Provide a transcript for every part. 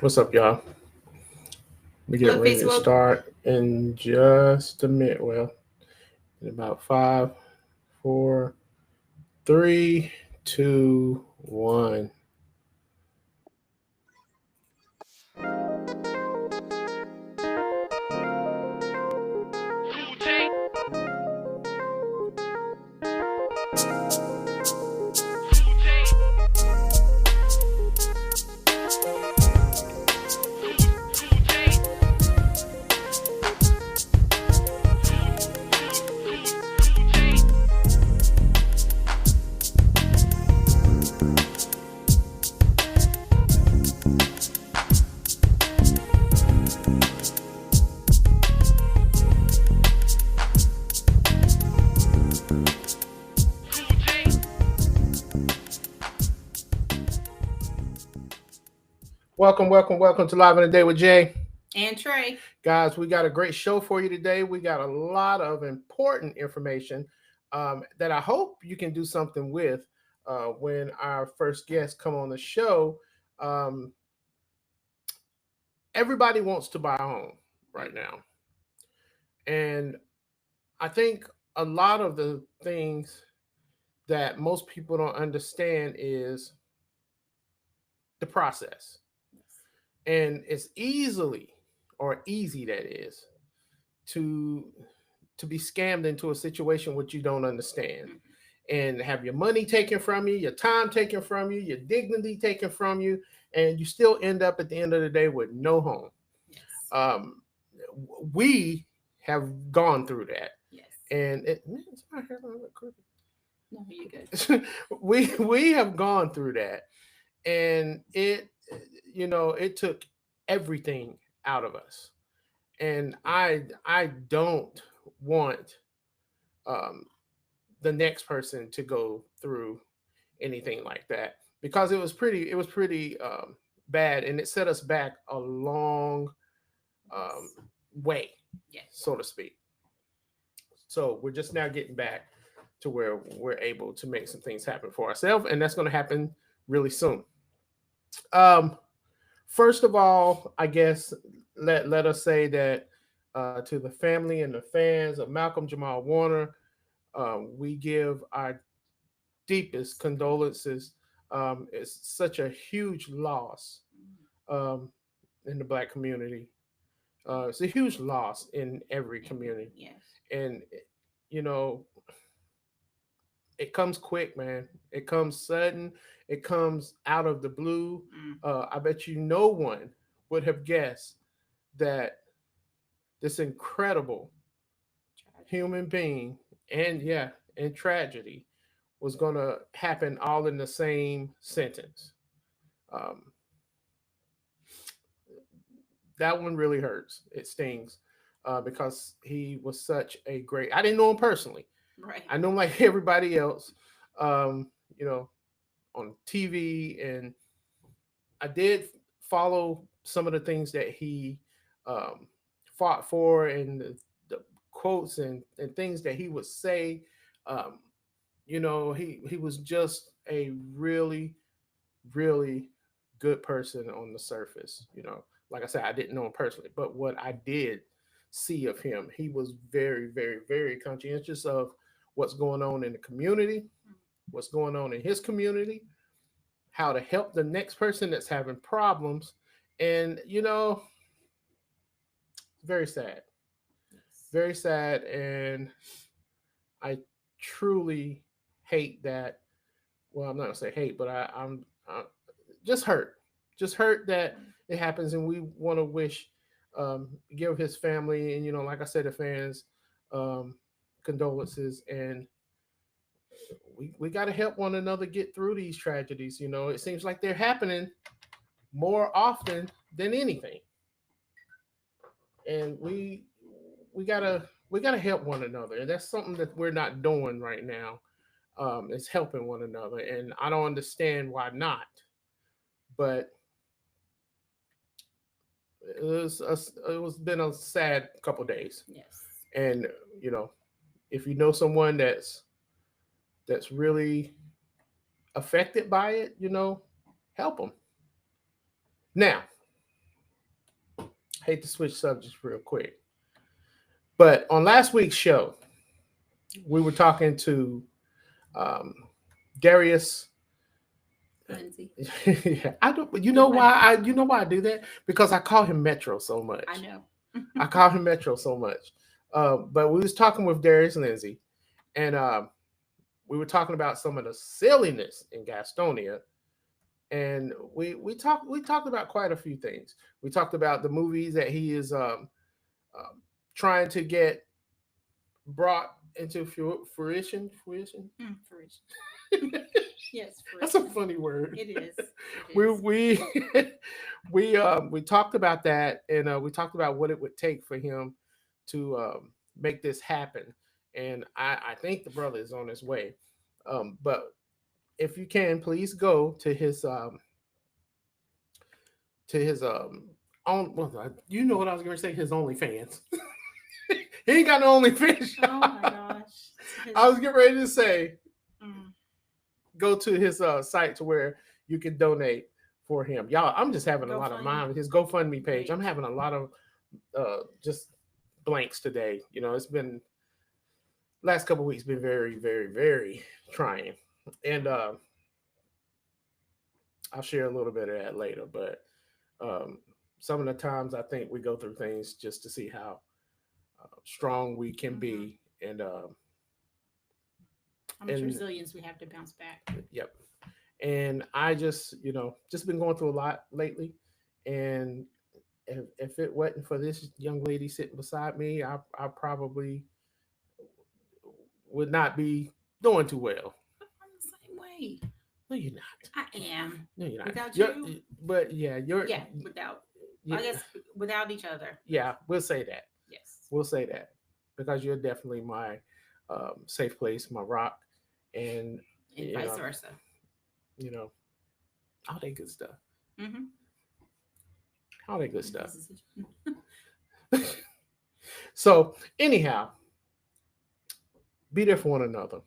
What's up, y'all? We get Look, ready to Facebook. start in just a minute. Well, in about five, four, three, two, one. Welcome to Live in the Day with Jay. And Trey. Guys, we got a great show for you today. We got a lot of important information that I hope you can do something with when our first guests come on the show. Um, Everybody wants to buy a home right now. And I think a lot of the things that most people don't understand is the process. And it's easy that is to be scammed into a situation which you don't understand and have your money taken from you, your time taken from you, your dignity taken from you, and you still end up at the end of the day with no home. Yes. Um, we have gone through that, Yes. and man, it's my hair gonna look crooked. No, you're good. We have gone through that, and it took everything out of us, and I don't want um, the next person to go through anything like that because it was pretty bad, and it set us back a long um, Yes. way, Yes. so to speak. So we're just now getting back to where we're able to make some things happen for ourselves, and that's going to happen really soon. Um, First of all, I guess let us say that to the family and the fans of Malcolm Jamal Warner, we give our deepest condolences. It's such a huge loss um, in the Black community. It's a huge loss in every community, Yes. and you know it comes quick, man. It comes sudden. It comes out of the blue. Mm. I bet you no one would have guessed that this incredible Tragic. human being and yeah, and tragedy was going to happen all in the same sentence. Um, that one really hurts. It stings because he was such a great. I didn't know him personally. Right. I know him like everybody else, um, you know, on TV, and I did follow some of the things that he um, fought for and the quotes and things that he would say. Um, he was just a really, really good person on the surface. Like I said, I didn't know him personally, but what I did see of him, he was very, very, very conscientious of what's going on in the community, what's going on in his community, how to help the next person that's having problems. And, very sad, Yes. very sad. And I truly hate that. Well, I'm not gonna say hate, but I'm just hurt that Mm. it happens. And we want to give his family and, like I said, the fans, um, condolences. And we got to help one another get through these tragedies. It seems like they're happening more often than anything, and we gotta help one another, and that's something that we're not doing right now. Is helping one another, and I don't understand why not. But it was been a sad couple days, Yes. and you know if you know someone that's really affected by it, help them. Now, hate to switch subjects real quick, but on last week's show, we were talking to um, Darius. Lindsay. Yeah, I don't. You know why? You know why I do that? Because I call him Metro so much. I know. I call him Metro so much. But we was talking with Darius Lindsay, and we were talking about some of the silliness in Gastonia, and we talked about quite a few things. We talked about the movies that he is trying to get brought into fruition. Fruition. Fruition. Yes, That's a fruition. funny word. It is. It We is. we talked about that, and we talked about what it would take for him to make this happen. And I think the brother is on his way. But if you can, please go to his on. Well, you know what I was going to say? His OnlyFans. He ain't got no OnlyFans. Oh my gosh. I was getting ready to say Mm. go to his site to where you can donate for him. Y'all, I'm just having a lot of his GoFundMe page. I'm having a lot of just blanks today. You know, it's been last couple of weeks been very, very, very trying. And I'll share a little bit of that later. But some of the times I think we go through things just to see how strong we can be. And How much and- resilience we have to bounce back. yep. And I just, just been going through a lot lately. And if it wasn't for this young lady sitting beside me, I probably would not be doing too well. I'm the same way. No, you're not. I am. No, you're not. Without You're- you? But yeah, you're. Yeah, without. yeah, I guess without each other. yeah, we'll say that. Yes. We'll say that because you're definitely my safe place, my rock, and And you vice know, versa. All that good stuff. Mm-hmm. All that good stuff. So anyhow, be there for one another.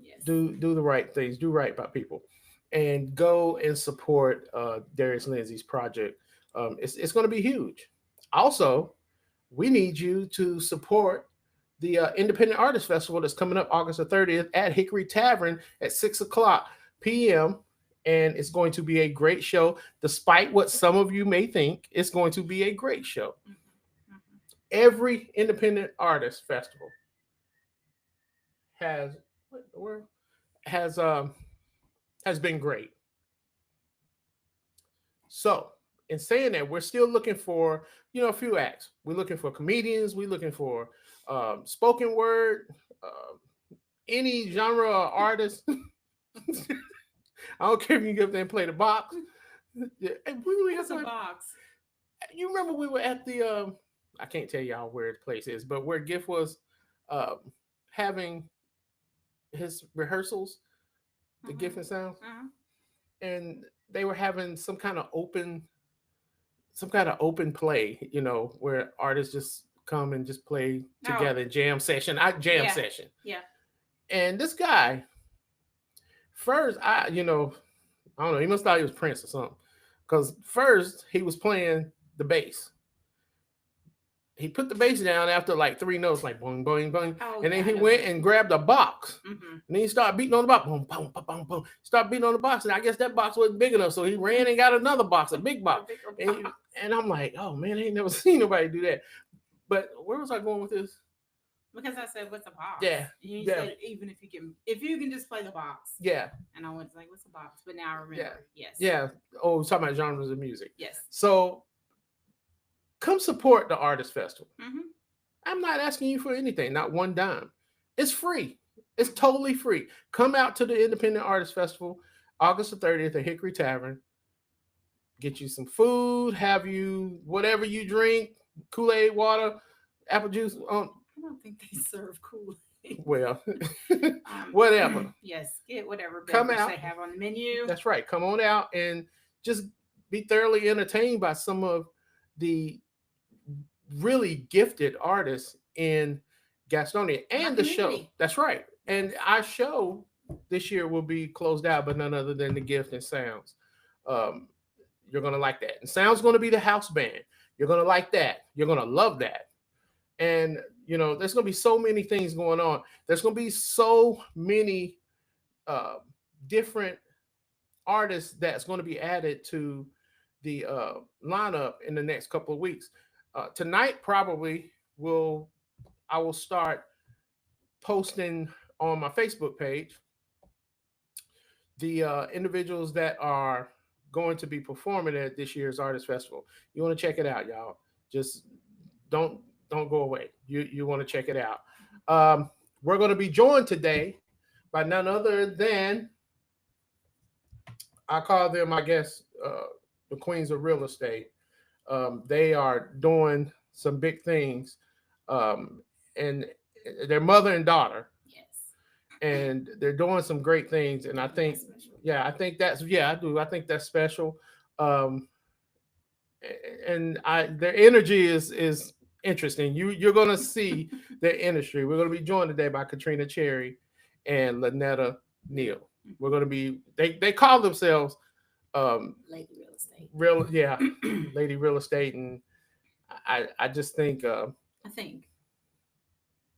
Yes. Do the right things. Do right by people, and go and support Darius Lindsay's project. It's going to be huge. Also, we need you to support the Independent Artist Festival that's coming up August the 30th at Hickory Tavern at 6:00 p.m. And it's going to be a great show. Despite what some of you may think, it's going to be a great show. Every Independent Artist Festival has been great. So, in saying that, we're still looking for a few acts. We're looking for comedians. We're looking for spoken word, any genre of artist. I don't care if you get up there and play the box. Yeah, and we have It's a box. You remember we were at the I can't tell y'all where the place is, but where Gift was having his rehearsals, the Gift and Sounds, and they were having some kind of open play, where artists just come and just play together, jam session. Session. Yeah. And this guy, first, I don't know, he must thought he was Prince or something. Because first he was playing the bass. He put the bass down after like 3 notes, like boing, boing, boing. Oh, and then yeah, he I went know. and grabbed a box. Mm-hmm. And then he started beating on the box. Boom, boom, boom, boom, boom. Start beating on the box. And I guess that box wasn't big enough. So he ran and got another box, a big box. And I'm like, oh man, I ain't never seen nobody do that. But where was I going with this? Because I said, "What's a box?" Yeah, You yeah. said, even if you can just play the box. Yeah. And I was like, "What's a box?" But now I remember. Yes. Yeah. Oh, we're talking about genres of music. Yes. So come support the Artist Festival. Mm-hmm. I'm not asking you for anything, not one dime. It's free. It's totally free. Come out to the Independent Artist Festival, August the 30th at Hickory Tavern. Get you some food, have you whatever you drink, Kool-Aid, water, apple juice. I don't think they serve Kool-Aid. Well, whatever. Yes, get whatever Come beverage out. they have on the menu. That's right. Come on out and just be thoroughly entertained by some of the really gifted artists in Gastonia and the show. community. That's right. And our show this year will be closed out, but none other than the Gift and Sounds. You're gonna like that. And Sound's gonna be the house band. You're gonna like that. You're gonna love that. And there's gonna be so many things going on. There's gonna be so many uh, different artists that's going to be added to the lineup in the next couple of weeks. Tonight, probably I will start posting on my Facebook page the individuals that are going to be performing at this year's artist festival. You want to check it out, y'all. Just don't go away. You want to check it out. We're going to be joined today by none other than, I call them, I guess, the queens of real estate. They are doing some big things, and their mother and daughter. Yes. And they're doing some great things. And I think, I think that's, I do. I think that's special. And their energy is interesting. You're going to see their industry. We're going to be joined today by Katrina Cherry and Lynetta Neal. We're going to be, they call themselves Lady Real Estate. Lady Real Estate. And I just think,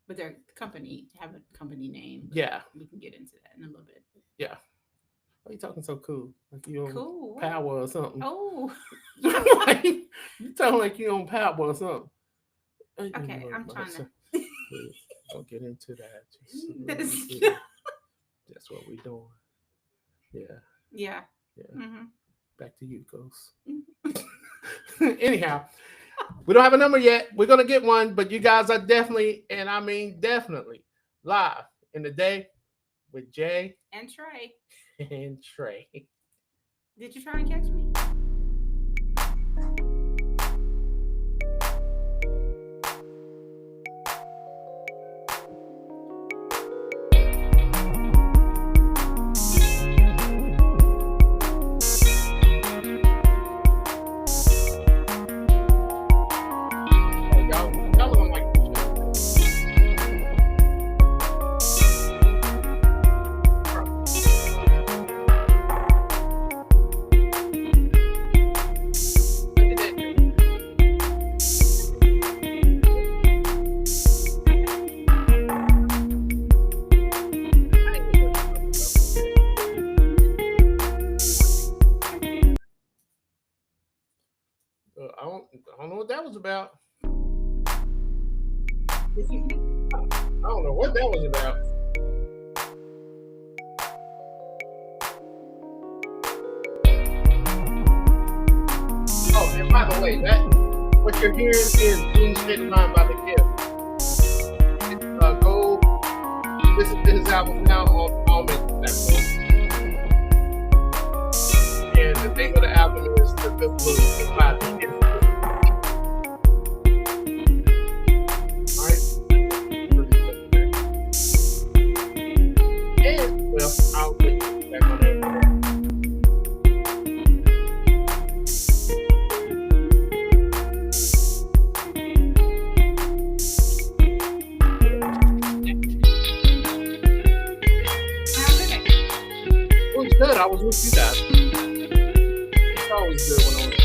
but their company have a company name. Yeah. We can get into that in a little bit. Yeah. Why are you talking so cool? Like you on Cool. Power or something. Oh. You sound like you on Power or something. Okay, I'm trying to. Please, don't get into that. That's what we're doing. Yeah. Yeah. Mm-hmm. Back to you, Ghost. Anyhow, we don't have a number yet. We're going to get one, but you guys are definitely, and I mean definitely, live in the day with Jay and Trey. And Trey. Did you try and catch me? I don't know what that was about. I don't know what that was about. Oh, and by the way, what you're hearing is Being Straight in Mind by The Gift. Go listen to his album now on all major platforms. And the name of the album is The Good Blues by The Gift. I'll put you back on there. It was good. I was with you guys. It's always good when I was.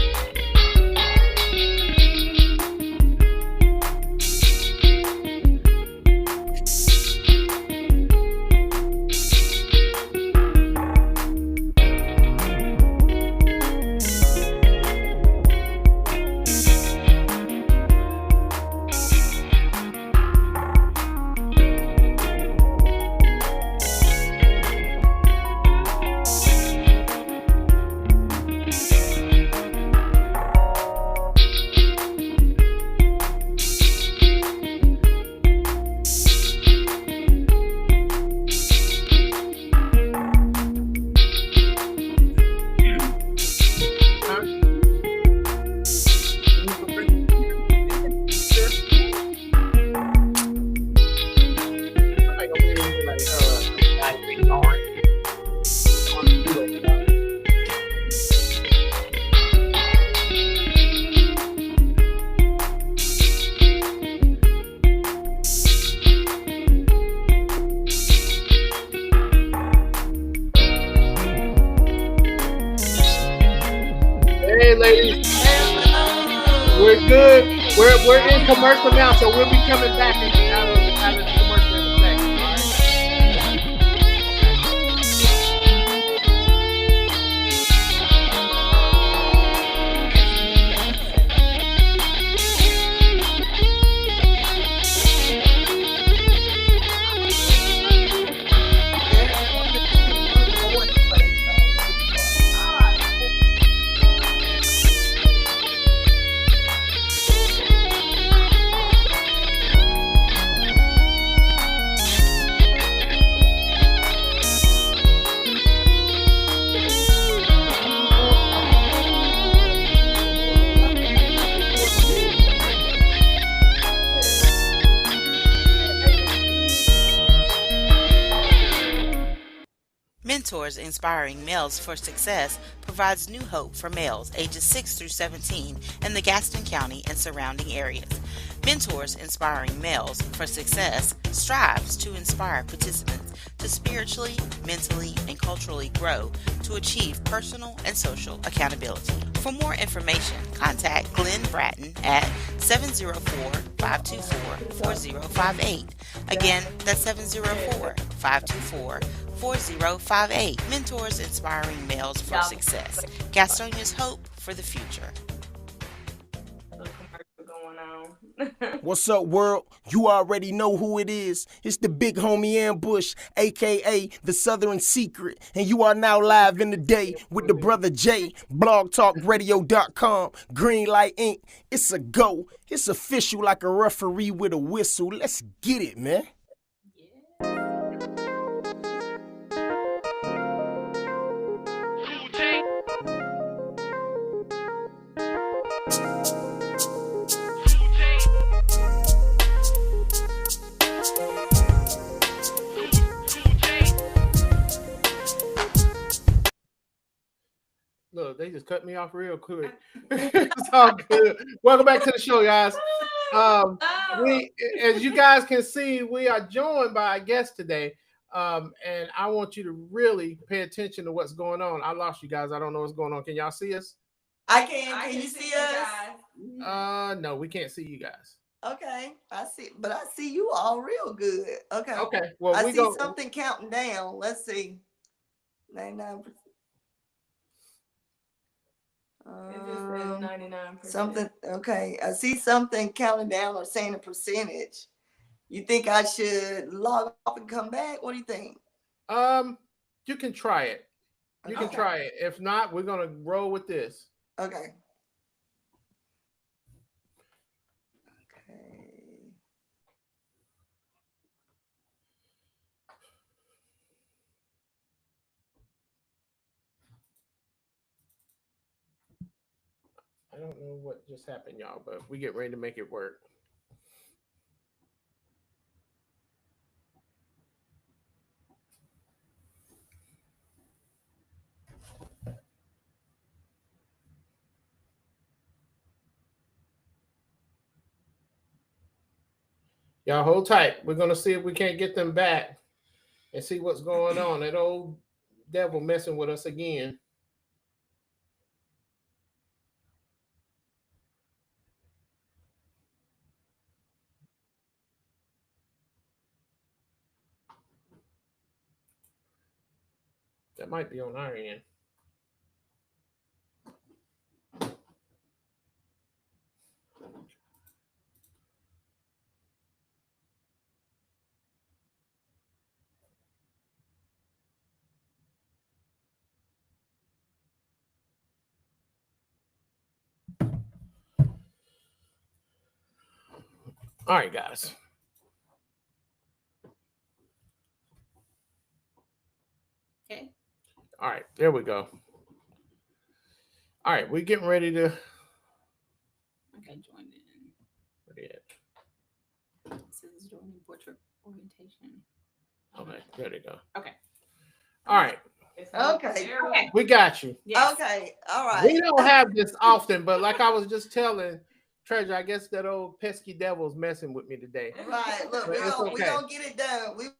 Hey ladies, we're We're good. We're in commercial now, so we'll be coming back out of the commercial in a second. All right. Mentors Inspiring Males for Success provides new hope for males ages 6 through 17 in the Gaston County and surrounding areas. Mentors Inspiring Males for Success strives to inspire participants to spiritually, mentally, and culturally grow to achieve personal and social accountability. For more information, contact Glenn Bratton at 704-524-4058. Again, that's 704-524-4058. Mentors Inspiring Males for Success. Gastonia's hope for the future. What's up, world? You already know who it is. It's the big homie Ambush, aka the Southern Secret, and you are now live in the day with the brother Jay, blogtalkradio.com, Greenlight Inc. It's a go. It's official like a referee with a whistle. Let's get it, man. Look, they just cut me off real quick. It's all good. Welcome back to the show, guys. We, as you guys can see, we are joined by a guest today. And I want you to really pay attention to what's going on. I lost you guys. I don't know what's going on. Can y'all see us? I can. Can you see us? No, we can't see you guys. Okay, I see, but I see you all real good. Okay. Okay. Well, I we see go. something counting down. Let's see. 99%. It just says 99%. Something. Okay, I see something counting down or saying a percentage. You think I should log off and come back? What do you think? You can try it. You can try it. If not, we're gonna roll with this. Okay. I don't know what just happened, y'all, but we get ready to make it work. Y'all hold tight. We're gonna see if we can't get them back and see what's going on. That old devil messing with us again. That might be on our end. All right, guys. Okay. All right, there we go. All right, we're getting ready to. Okay, joined in. Where they at? This is joining portrait orientation. Okay, there they go. Okay. All right, Okay. Okay. we got you. Yes. Okay. All right. We don't have this often, but like I was just telling Treasure, I guess that old pesky devil's messing with me today. Right. Look, But it's we okay. gonna get it done. We're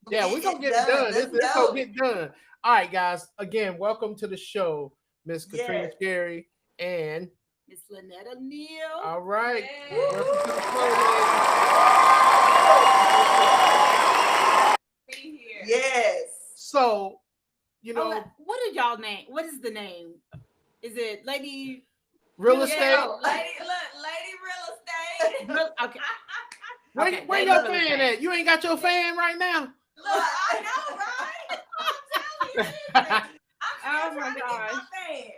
gonna get it done. It's gonna get done. All right, guys. Again, welcome to the show, Miss Katrina Yes. Scary and Miss Lynetta Neal. All right. Yeah. Welcome to the show, Be here. Yes. So, you Oh, know, what are y'all name? What is the name? Is it Lady real Yeah. estate. Oh, Lady Real Estate. Okay. Where, Okay, where Lady your Real fan Estate. at? You ain't got your fan right now. Look, I know, right? I'm telling you. Oh I'm my still trying to gosh. get my fan.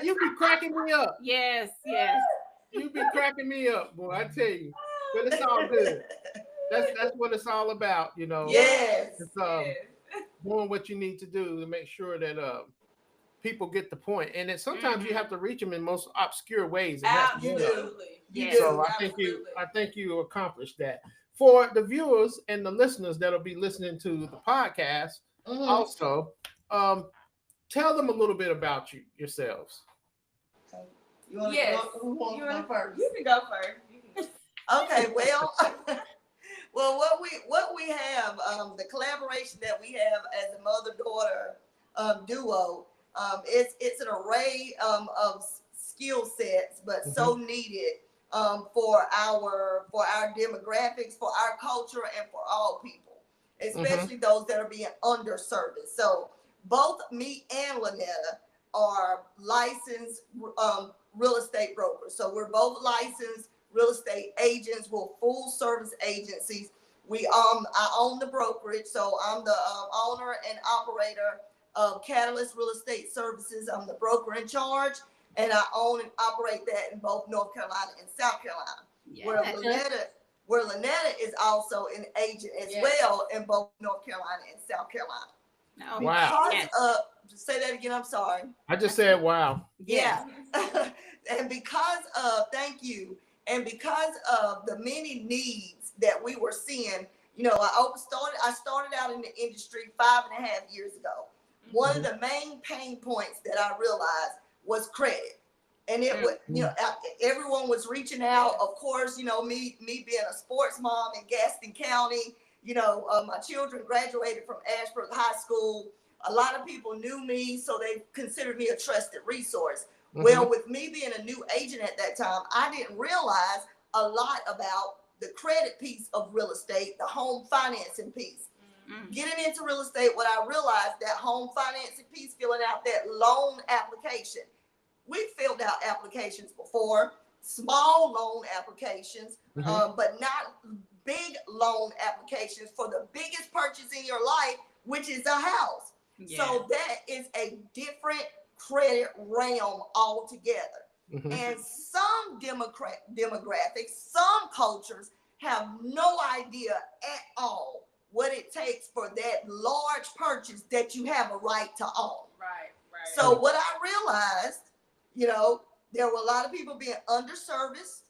You be cracking me up. Yes, yes. You be cracking me up, boy. I tell you. But it's all good. That's what it's all about, you know. Yes. It's doing what you need to do to make sure that people get the point. And then sometimes you have to reach them in most obscure ways. And that's one of them. Absolutely. You Yes. So I think you accomplished that. For the viewers and the listeners that'll be listening to the podcast, also, tell them a little bit about yourselves. You want Yes. to go? Who wants to go first? You can go first. Okay, well, well, what we have, the collaboration that we have as a mother-daughter duo, it's an array of skill sets, but so needed for our demographics, for our culture, and for all people, especially those that are being underserviced. So both me and Lynetta are licensed real estate brokers. So we're both licensed real estate agents. We're full service agencies. I own the brokerage, so I'm the owner and operator of Catalyst Real Estate Services. I'm the broker in charge, and I own and operate that in both North Carolina and South Carolina. Where Lynetta is also an agent as well in both North Carolina and South Carolina. No. Wow. Say that again. I'm sorry. I just said wow. Yeah. And because of, thank you. And because of the many needs that we were seeing, you know, I started out in the industry 5.5 years ago. One of the main pain points that I realized was credit. And it was, you know, everyone was reaching out. Of course, you know, me being a sports mom in Gaston County, you know, my children graduated from Ashford High School. A lot of people knew me, so they considered me a trusted resource. Well, with me being a new agent at that time, I didn't realize a lot about the credit piece of real estate, the home financing piece. Getting into real estate, what I realized, that home financing piece, filling out that loan application. We filled out applications before, small loan applications, but not big loan applications for the biggest purchase in your life, which is a house. So that is a different credit realm altogether. And some demographics, some cultures have no idea at all what it takes for that large purchase that you have a right to own. Right. So what I realized, you know, there were a lot of people being underserviced,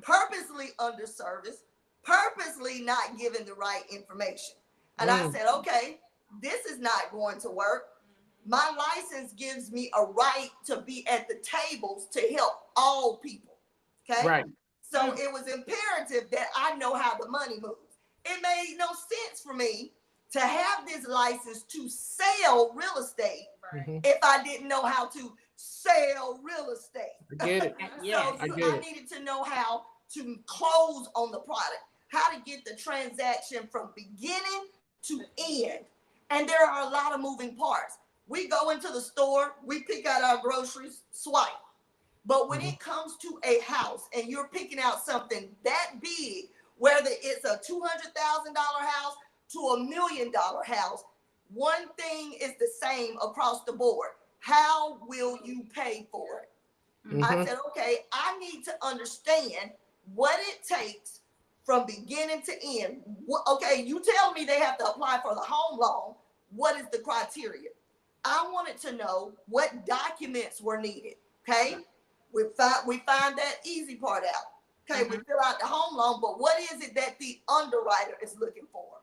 purposely underserviced, purposely not given the right information. And I said, okay, this is not going to work. My license gives me a right to be at the tables to help all people. Okay. Right. So it was imperative that I know how the money moves. It made no sense for me to have this license to sell real estate if I didn't know how to sell real estate. I get it. I needed to know how to close on the product, how to get the transaction from beginning to end. And there are a lot of moving parts. We go into the store, we pick out our groceries, swipe. But when it comes to a house and you're picking out something that big, whether it's a $200,000 house to $1 million house, one thing is the same across the board. How will you pay for it? I said, okay, I need to understand what it takes from beginning to end. Okay, you tell me they have to apply for the home loan. What is the criteria? I wanted to know what documents were needed. Okay, we find that easy part out. Okay, we fill out the home loan, but what is it that the underwriter is looking for?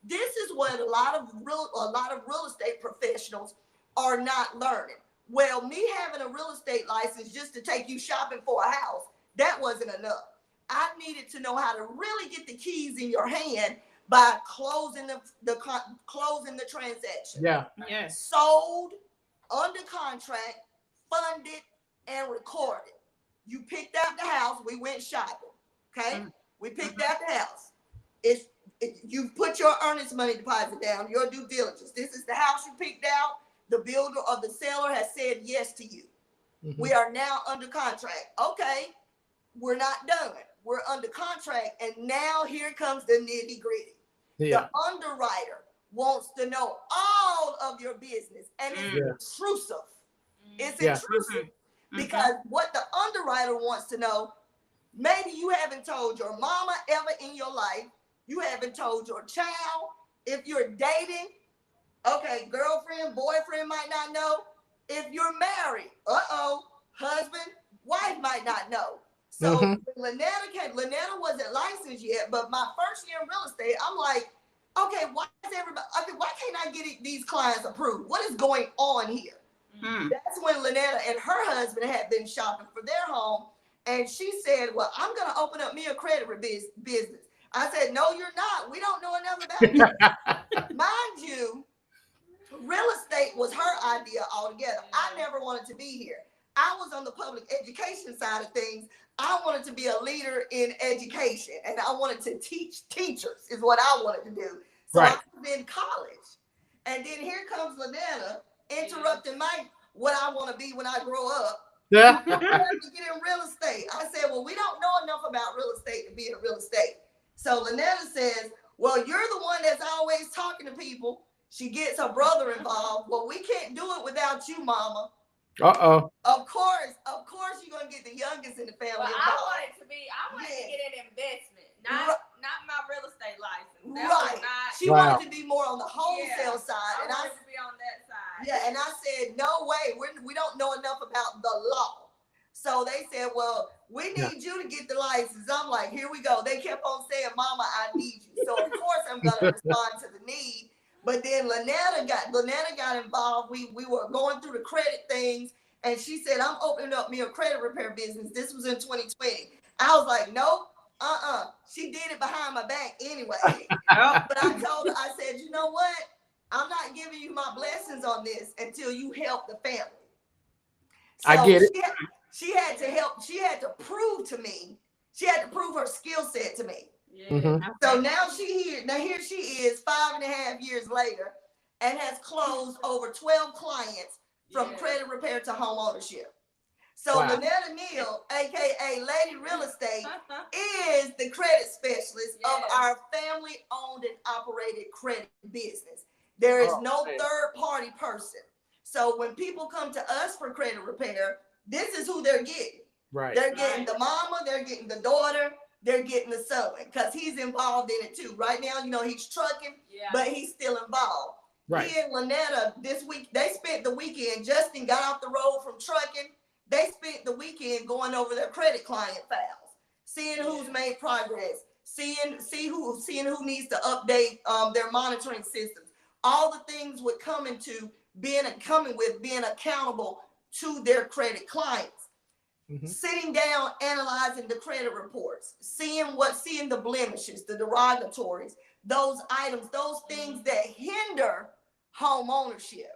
This is what a lot of real estate professionals are not learning. Well, me having a real estate license just to take you shopping for a house, that wasn't enough. I needed to know how to really get the keys in your hand by closing the transaction. Yeah. Yes. Sold, under contract, funded, and recorded. You picked out the house. We went shopping. Okay, we picked out the house. You put your earnest money deposit down, your due diligence. This is the house you picked out. The builder or the seller has said yes to you. We are now under contract. Okay, we're not done. We're under contract, and now here comes the nitty gritty. Yeah. The underwriter wants to know all of your business, and it's intrusive. It's intrusive because what the underwriter wants to know, maybe you haven't told your mama ever in your life. You haven't told your child. If you're dating, okay, girlfriend, boyfriend might not know. If you're married, husband, wife might not know. So Lynetta wasn't licensed yet, but my first year in real estate, I'm like, okay, why can't I get these clients approved? What is going on here? That's when Lynetta and her husband had been shopping for their home, and she said, well, I'm going to open up me a credit business. I said, no, you're not. We don't know enough about it. Mind you, real estate was her idea altogether. I never wanted to be here. I was on the public education side of things. I wanted to be a leader in education, and I wanted to teach teachers is what I wanted to do. So I was in college. And then here comes Lynetta interrupting what I want to be when I grow up. I wanted to get in real estate. I said, well, we don't know enough about real estate to be in real estate. So Lynetta says, well, you're the one that's always talking to people. She gets her brother involved. Well, we can't do it without you, mama. Of course, you're gonna get the youngest in the family. Well, I wanted to get an investment, not my real estate license. She wanted to be more on the wholesale side, and I wanted to be on that side. Yeah, and I said, no way, we don't know enough about the law. So they said, well, we need you to get the license. I'm like, here we go. They kept on saying, mama, I need you. So of course I'm gonna respond to the need. But then Lynetta got involved. We were going through the credit things, and she said, I'm opening up me a credit repair business. This was in 2020. I was like, nope, She did it behind my back anyway. But I told her, I said, you know what? I'm not giving you my blessings on this until you help the family. So I get it. She had to help. She had to prove to me. She had to prove her skill set to me. So now here she is 5.5 years later and has closed over 12 clients from credit repair to home ownership. So Lynetta Neal, aka Lady Real Estate, is the credit specialist of our family owned and operated credit business. There is no third party person. So when people come to us for credit repair, this is who they're getting. They're getting the mama, they're getting the daughter, they're getting the son, because he's involved in it too. Right now, he's trucking, but he's still involved. He and Lynetta this week, they spent the weekend. Justin got off the road from trucking. They spent the weekend going over their credit client files, seeing who's made progress, seeing who needs to update their monitoring systems. All the things would come into being accountable to their credit clients. Sitting down, analyzing the credit reports, seeing the blemishes, the derogatories, those items, those things that hinder home ownership.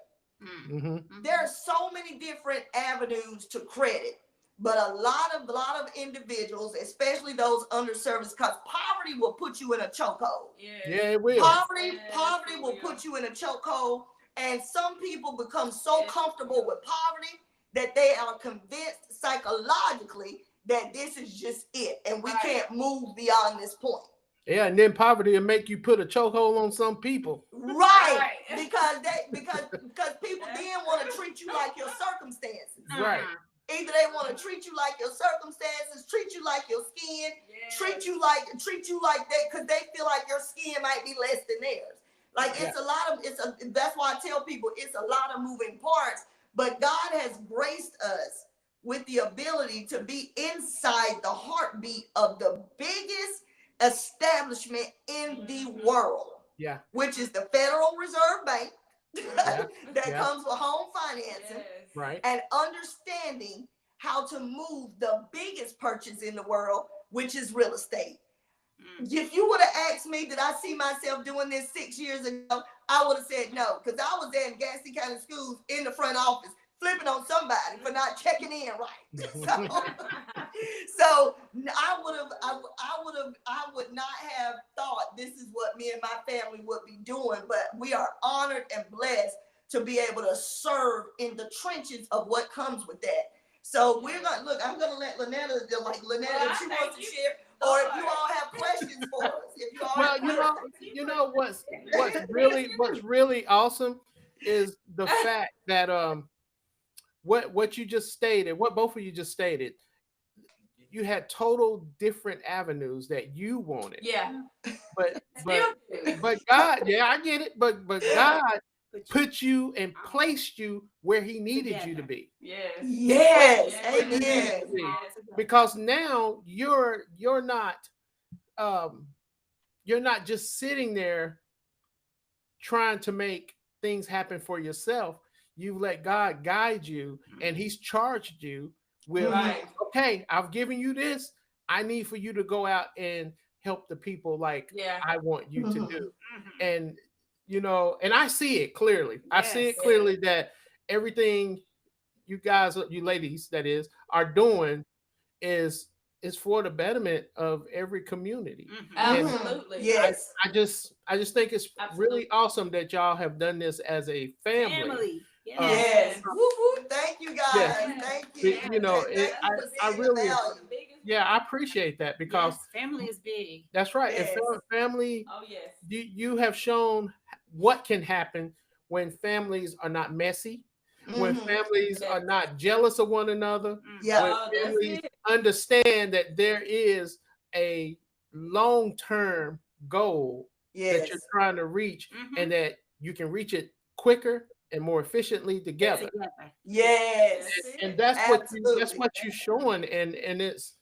There are so many different avenues to credit, but a lot of individuals, especially those underserviced, because poverty will put you in a chokehold. It will. Poverty will put you in a chokehold, and some people become so comfortable with poverty that they are convinced psychologically that this is just it, and we can't move beyond this point. Yeah, and then poverty will make you put a chokehold on some people. Right. Because people then want to treat you like your circumstances. Either they want to treat you like your circumstances, treat you like your skin, treat you like that because they feel like your skin might be less than theirs. Like that's why I tell people it's a lot of moving parts, but God has graced us with the ability to be inside the heartbeat of the biggest establishment in the world, which is the Federal Reserve Bank that comes with home financing, and understanding how to move the biggest purchase in the world, which is real estate. If you would have asked me, did I see myself doing this 6 years ago, I would have said no, because I was in Gaston County Schools in the front office flipping on somebody for not checking in right. So I would not have thought this is what me and my family would be doing, but we are honored and blessed to be able to serve in the trenches of what comes with that. So we're gonna look. I'm gonna let Lynetta, if she wants to share, or if you all have questions for us. If you all Well, you know what's really awesome is the fact that what you just stated, what both of you just stated, you had total different avenues that you wanted. Yeah. But God, yeah, I get it. But God put you and placed you where He needed you to be. Yes. Amen. Because now you're not just sitting there trying to make things happen for yourself. You've let God guide you, and He's charged you with, okay, I've given you this. I need for you to go out and help the people like I want you to do. And and I see it clearly. I see it clearly that everything you guys, you ladies, that is, are doing is for the betterment of every community. Absolutely. Yes. I just think it's really awesome that y'all have done this as a family. Yes. Woo-hoo. Thank you guys. Yes. Thank you. I really, I appreciate that because family is big. That's right. Yes. If family, Oh yes. You have shown what can happen when families are not messy, when families are not jealous of one another, when families understand that there is a long-term goal that you're trying to reach, and that you can reach it quicker and more efficiently together. Yes. And that's what you're showing, and it's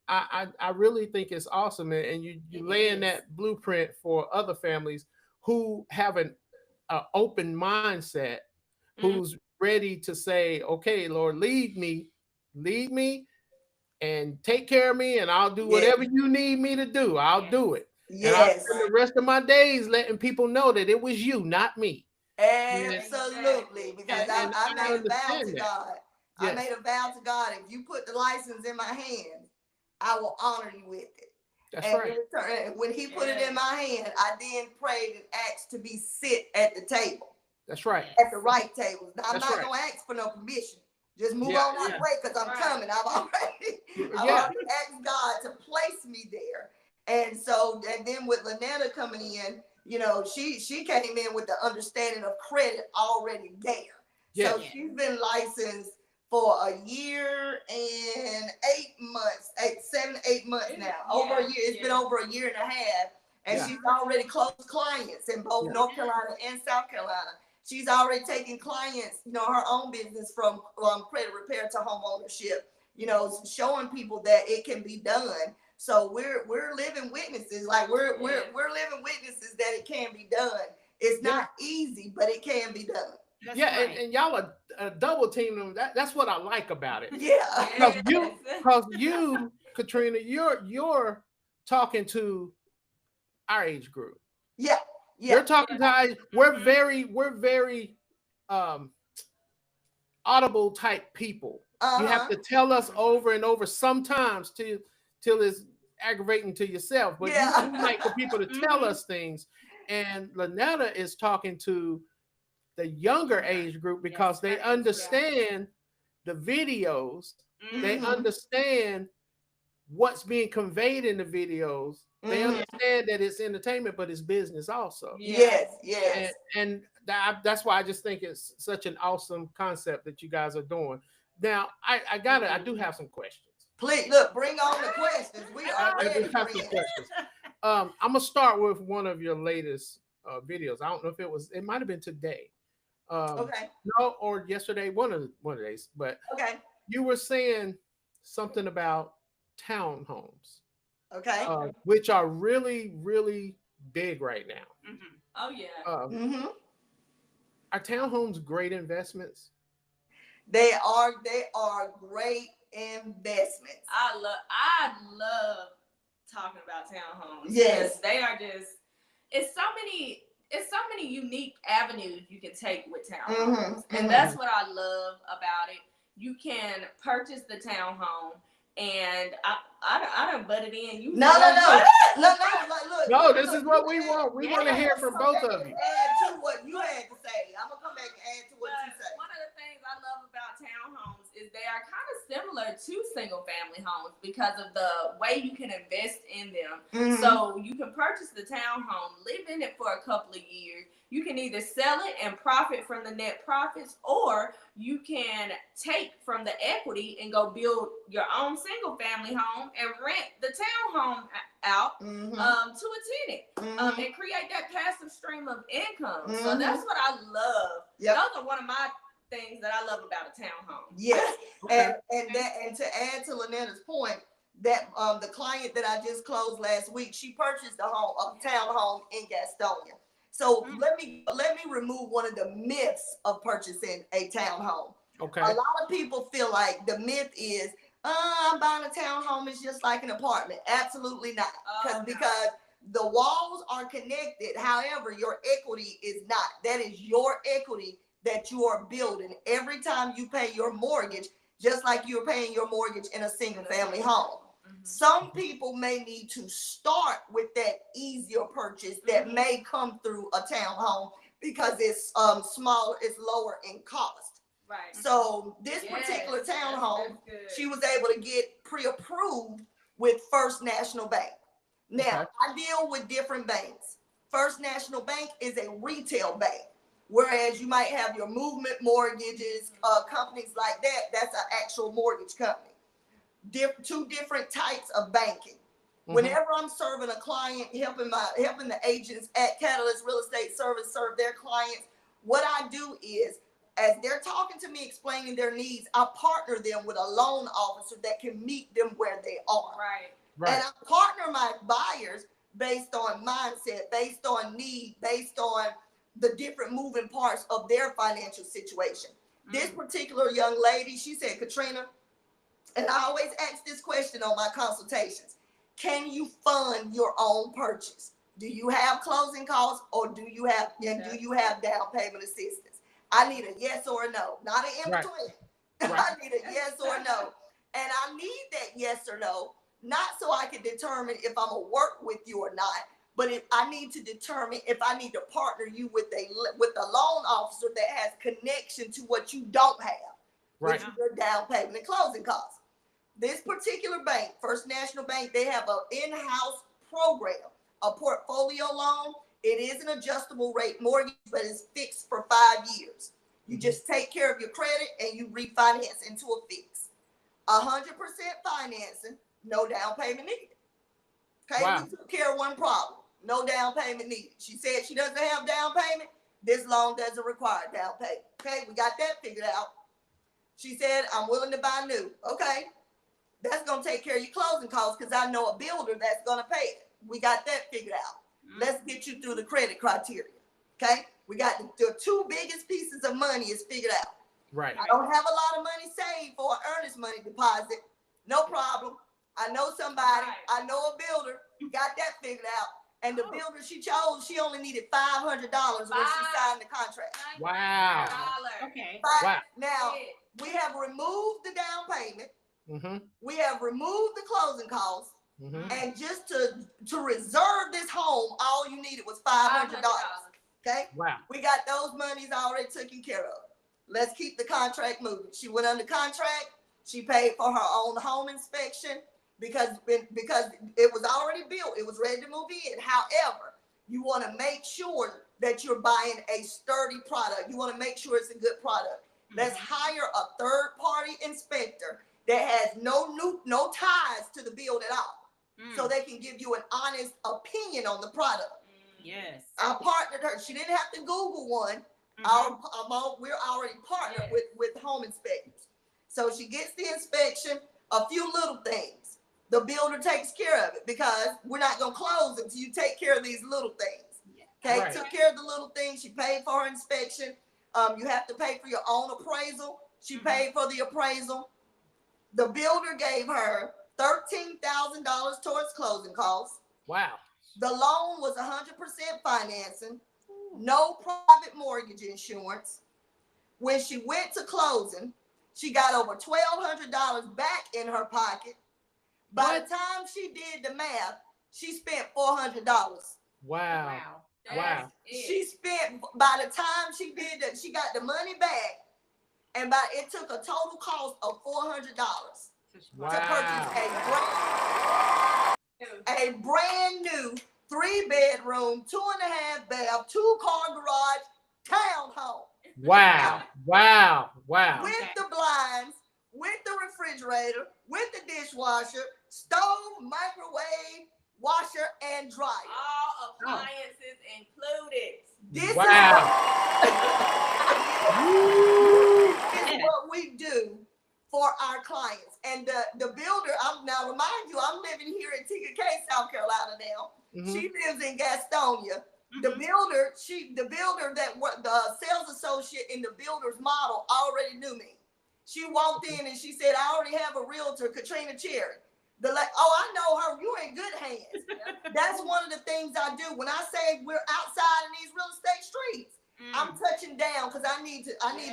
I really think it's awesome, and you laying that blueprint for other families who have an open mindset, who's ready to say, okay, Lord, lead me, and take care of me, and I'll do whatever you need me to do. I'll do it. And I'll spend the rest of my days letting people know that it was you, not me. Absolutely, because I made a vow to God. Yes. I made a vow to God. If you put the license in my hand, I will honor you with it. That's and right. When He put it in my hand, I then prayed and asked to be sit at the table. That's right. At the right table. Now, I'm That's not right. going to ask for no permission. Just move on out the way, because I'm coming. I've already asked God to place me there. And so, and then with Lynetta coming in, she came in with the understanding of credit already there. Yes. So she's been licensed for a year and 7 to 8 months now. Over a year. It's been over a year and a half. And she's already closed clients in both North Carolina and South Carolina. She's already taken clients, her own business from credit repair to home ownership, showing people that it can be done. So we're living witnesses. Like we're living witnesses that it can be done. It's not easy, but it can be done. That's and y'all are double teaming them. That's what I like about it. Yeah. Because you, Katrina, you're talking to our age group. Yeah. You're talking to our age. We're very audible type people. You have to tell us over and over sometimes till it's aggravating to yourself. But you like for people to tell us things. And Lynetta is talking to the younger age group because they understand the videos. They understand what's being conveyed in the videos. They understand that it's entertainment, but it's business also. Yes. And that's why I just think it's such an awesome concept that you guys are doing. Now, I do have some questions. Please, look, bring on the questions. We are ready. I do have some questions. I'm gonna start with one of your latest videos. I don't know if it might have been today. No, or yesterday, one of the days. But you were saying something about townhomes. Which are really, really big right now. Oh yeah. Are townhomes great investments? They are great investments. I love talking about townhomes. Yes. They are just, it's so many, it's so many unique avenues you can take with townhomes, Mm-hmm. and that's what I love about it. You can purchase the townhome, and I done butted in. You No. Like, look. No, this is what we want. We want to hear from both of you. Add to what you had to say. I'm gonna come back and add to what you say. One of the things I love about townhomes is they are kind of similar to single family homes because of the way you can invest in them. Mm-hmm. So you can purchase the townhome, live in it for a couple of years. You can either sell it and profit from the net profits, or you can take from the equity and go build your own single family home and rent the townhome out to a tenant and create that passive stream of income. So that's what I love. Yep. Those are one of my things that I love about a townhome. Yes, Okay. and to add to Lynetta's point, that the client that I just closed last week, she purchased a townhome in Gastonia. So let me remove one of the myths of purchasing a townhome. Okay. A lot of people feel like the myth is, I'm buying a townhome, it's just like an apartment. Absolutely not, because the walls are connected. However, your equity is not. That is your equity that you are building every time you pay your mortgage, just like you're paying your mortgage in a single family home. Some people may need to start with that easier purchase that may come through a townhome because it's smaller, it's lower in cost. Right. So this particular townhome, she was able to get pre-approved with First National Bank. Now, I deal with different banks. First National Bank is a retail bank, whereas you might have your movement mortgages, companies like that. That's an actual mortgage company. Two different types of banking. Whenever I'm serving a client, helping the agents at Catalyst Real Estate Service serve their clients, what I do is, as they're talking to me, explaining their needs, I partner them with a loan officer that can meet them where they are. Right. And I partner my buyers based on mindset, based on need, based on the different moving parts of their financial situation. This particular young lady, she said, Katrina, and I always ask this question on my consultations: can you fund your own purchase? Do you have closing costs, or do you have down payment assistance? I need a yes or a no, not an in between. I need a yes or a no, and I need that yes or no, not so I can determine if I'm gonna work with you or not, but if I need to determine if I need to partner you with a loan officer that has connection to what you don't have, which is your down payment and closing costs. This particular bank, First National Bank, they have an in-house program, a portfolio loan. It is an adjustable rate mortgage, but it's fixed for 5 years. You just take care of your credit and you refinance into a fix. 100% financing, no down payment needed. Okay, we took care of one problem. No down payment needed. She said she doesn't have down payment. This loan doesn't require down payment. Okay, we got that figured out. She said, I'm willing to buy new. Okay, that's going to take care of your closing costs because I know a builder that's going to pay it. We got that figured out. Let's get you through the credit criteria. Okay, we got the two biggest pieces of money is figured out. Right. I don't have a lot of money saved for an earnest money deposit. No problem. I know somebody. I know a builder. Got that figured out. And the builder she chose, she only needed $500 when she signed the contract. Wow. Okay. Wow. Now, we have removed the down payment. We have removed the closing costs. And just to reserve this home, all you needed was $500. Okay? Wow. We got those monies already taken care of. Let's keep the contract moving. She went under contract. She paid for her own home inspection because it was already built. It was ready to move in. However, you want to make sure that you're buying a sturdy product. You want to make sure it's a good product. Let's hire a third-party inspector that has no ties to the build at all. So they can give you an honest opinion on the product. Yes. I partnered her. She didn't have to Google one. We're already partnered with home inspectors. So she gets the inspection, a few little things. The builder takes care of it because we're not going to close until you take care of these little things. Okay, took care of the little things. She paid for her inspection. You have to pay for your own appraisal. She paid for the appraisal. The builder gave her $13,000 towards closing costs. Wow. The loan was 100% financing. no private mortgage insurance. When she went to closing, she got over $1,200 back in her pocket. By the time she did the math, she spent $400. Wow. Wow. She spent, by the time she did that, she got the money back, and it took a total cost of $400 to purchase a brand new 3-bedroom, 2.5 bath, 2-car garage townhome. Wow. Wow. Wow. With the blinds, with the refrigerator, with the dishwasher, stove, microwave, washer, and dryer. All appliances included. This Wow. is what we do for our clients. And the builder, now remind you, I'm living here in Tinker Cay, South Carolina now. Mhm. She lives in Gastonia. The builder, the sales associate in the builder's model already knew me. She walked in and she said, I already have a realtor, Katrina Cherry. I know her, you in good hands. That's one of the things I do. When I say we're outside in these real estate streets, I'm touching down because I need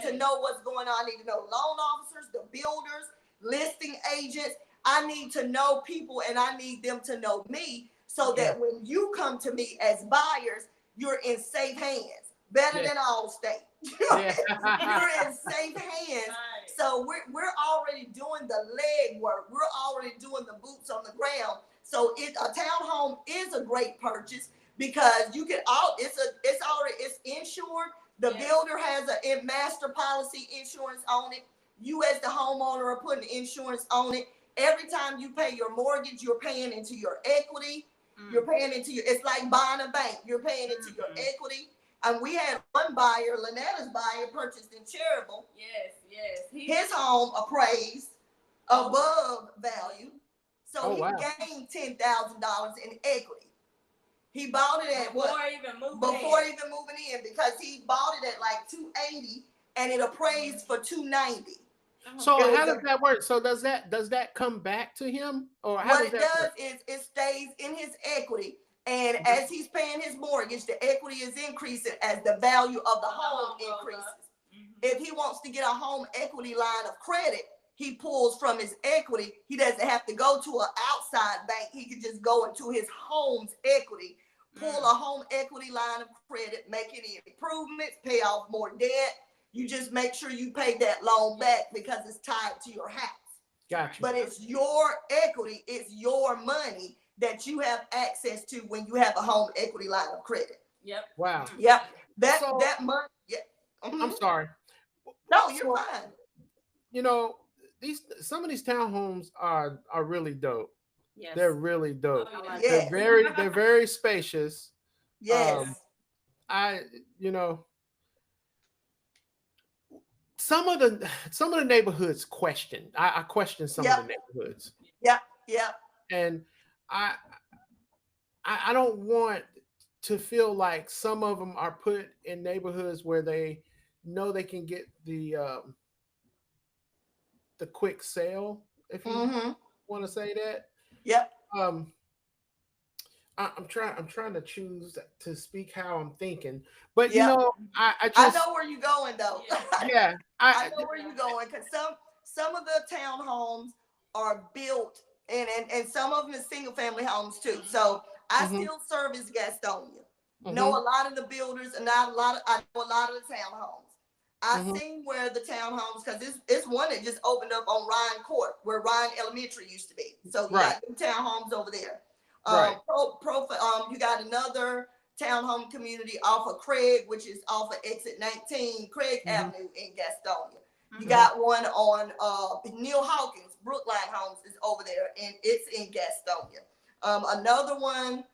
to know what's going on. I need to know loan officers, the builders, listing agents. I need to know people, and I need them to know me, so that when you come to me as buyers, you're in safe hands. Better than Allstate. You're in safe hands. So we're already doing the leg work. We're already doing the boots on the ground. So a townhome is a great purchase because you can it's insured. The builder has a master policy insurance on it. You as the homeowner are putting insurance on it. Every time you pay your mortgage, you're paying into your equity. You're paying into it's like buying a bank. You're paying into your equity. And we had one buyer, Lynetta's buyer, purchased in Cherryville. Yes. His home appraised above value. So he gained $10,000 in equity. He bought it at before even moving in, because he bought it at like $280 and it appraised for $290. So how does that work? So does that come back to him, or how what does it that does work? is it stays in his equity, and as he's paying his mortgage, the equity is increasing as the value of the home increases. If he wants to get a home equity line of credit, he pulls from his equity. He doesn't have to go to an outside bank. He can just go into his home's equity, pull a home equity line of credit, make any improvements, pay off more debt. You just make sure you pay that loan back because it's tied to your house. Gotcha. But it's your equity, it's your money that you have access to when you have a home equity line of credit. Wow. Yep. That money. Yeah. I'm sorry. No, you're fine. You know, some of these townhomes are really dope. Yes. They're really dope. Yes. They're very spacious. Yes. Some of the neighborhoods question. I question some of the neighborhoods. Yeah. And I don't want to feel like some of them are put in neighborhoods where they know they can get the quick sale, if you want to say that. Yep. I'm trying to choose to speak how I'm thinking, but I know where you're going though. Yeah, I know where you're going, because some of the townhomes are built and some of them is single family homes too. So I still service Gastonia. Know a lot of the builders, and I know a lot of the townhomes. I've seen where the townhomes, because it's one that just opened up on Ryan Court, where Ryan Elementary used to be. So you got them townhomes over there. You got another townhome community off of Craig, which is off of exit 19, Craig Avenue in Gastonia. You got one on Neil Hawkins, Brookline Homes is over there, and it's in Gastonia. Another one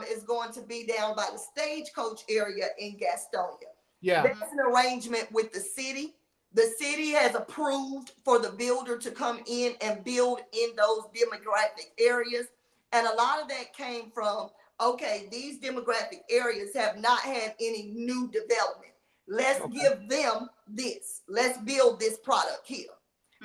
is going to be down by the Stagecoach area in Gastonia. Yeah. That's an arrangement with the city. The city has approved for the builder to come in and build in those demographic areas. And a lot of that came from, okay, these demographic areas have not had any new development. Let's give them this. Let's build this product here.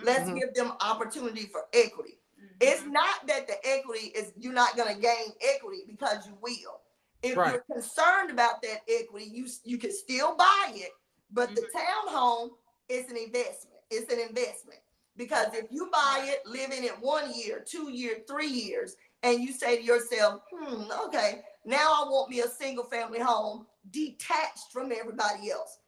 Let's give them opportunity for equity. It's not that the equity is, you're not going to gain equity, because you will. If Right. you're concerned about that equity, you can still buy it, but the townhome is an investment. It's an investment because if you buy it, live in it 1 year, 2 years, 3 years, and you say to yourself, okay, now I want me a single family home detached from everybody else.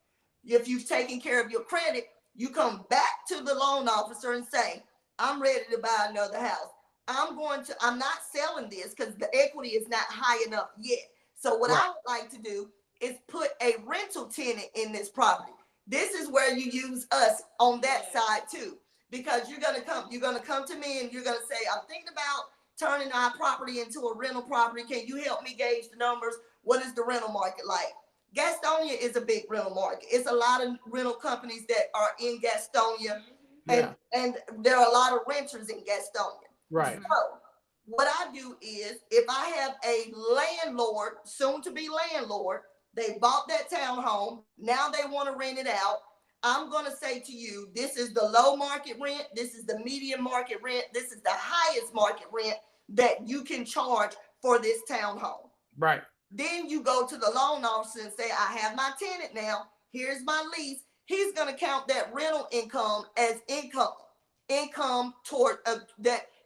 If you've taken care of your credit, you come back to the loan officer and say, I'm ready to buy another house. I'm not selling this because the equity is not high enough yet. So what I would like to do is put a rental tenant in this property. This is where you use us on that side too, because you're gonna come to me and you're gonna say, I'm thinking about turning our property into a rental property. Can you help me gauge the numbers? What is the rental market like? Gastonia is a big rental market. It's a lot of rental companies that are in Gastonia, and there are a lot of renters in Gastonia. Right. So what I do is, if I have a landlord, soon to be landlord, they bought that townhome, now they want to rent it out. I'm going to say to you, this is the low market rent, this is the medium market rent, this is the highest market rent that you can charge for this townhome. Right. Then you go to the loan officer and say, I have my tenant now, here's my lease. He's going to count that rental income as income toward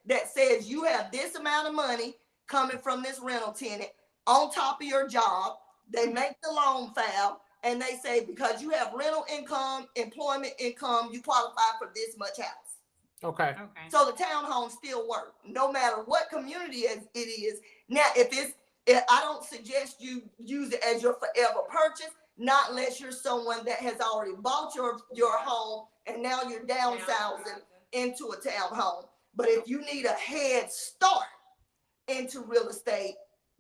that says you have this amount of money coming from this rental tenant on top of your job. They make the loan file and they say, because you have rental income, employment income, you qualify for this much house. Okay. So the townhome still work no matter what community it is. Now, if I don't suggest you use it as your forever purchase, not unless you're someone that has already bought your home and now you're downsizing into a townhome. But if you need a head start into real estate,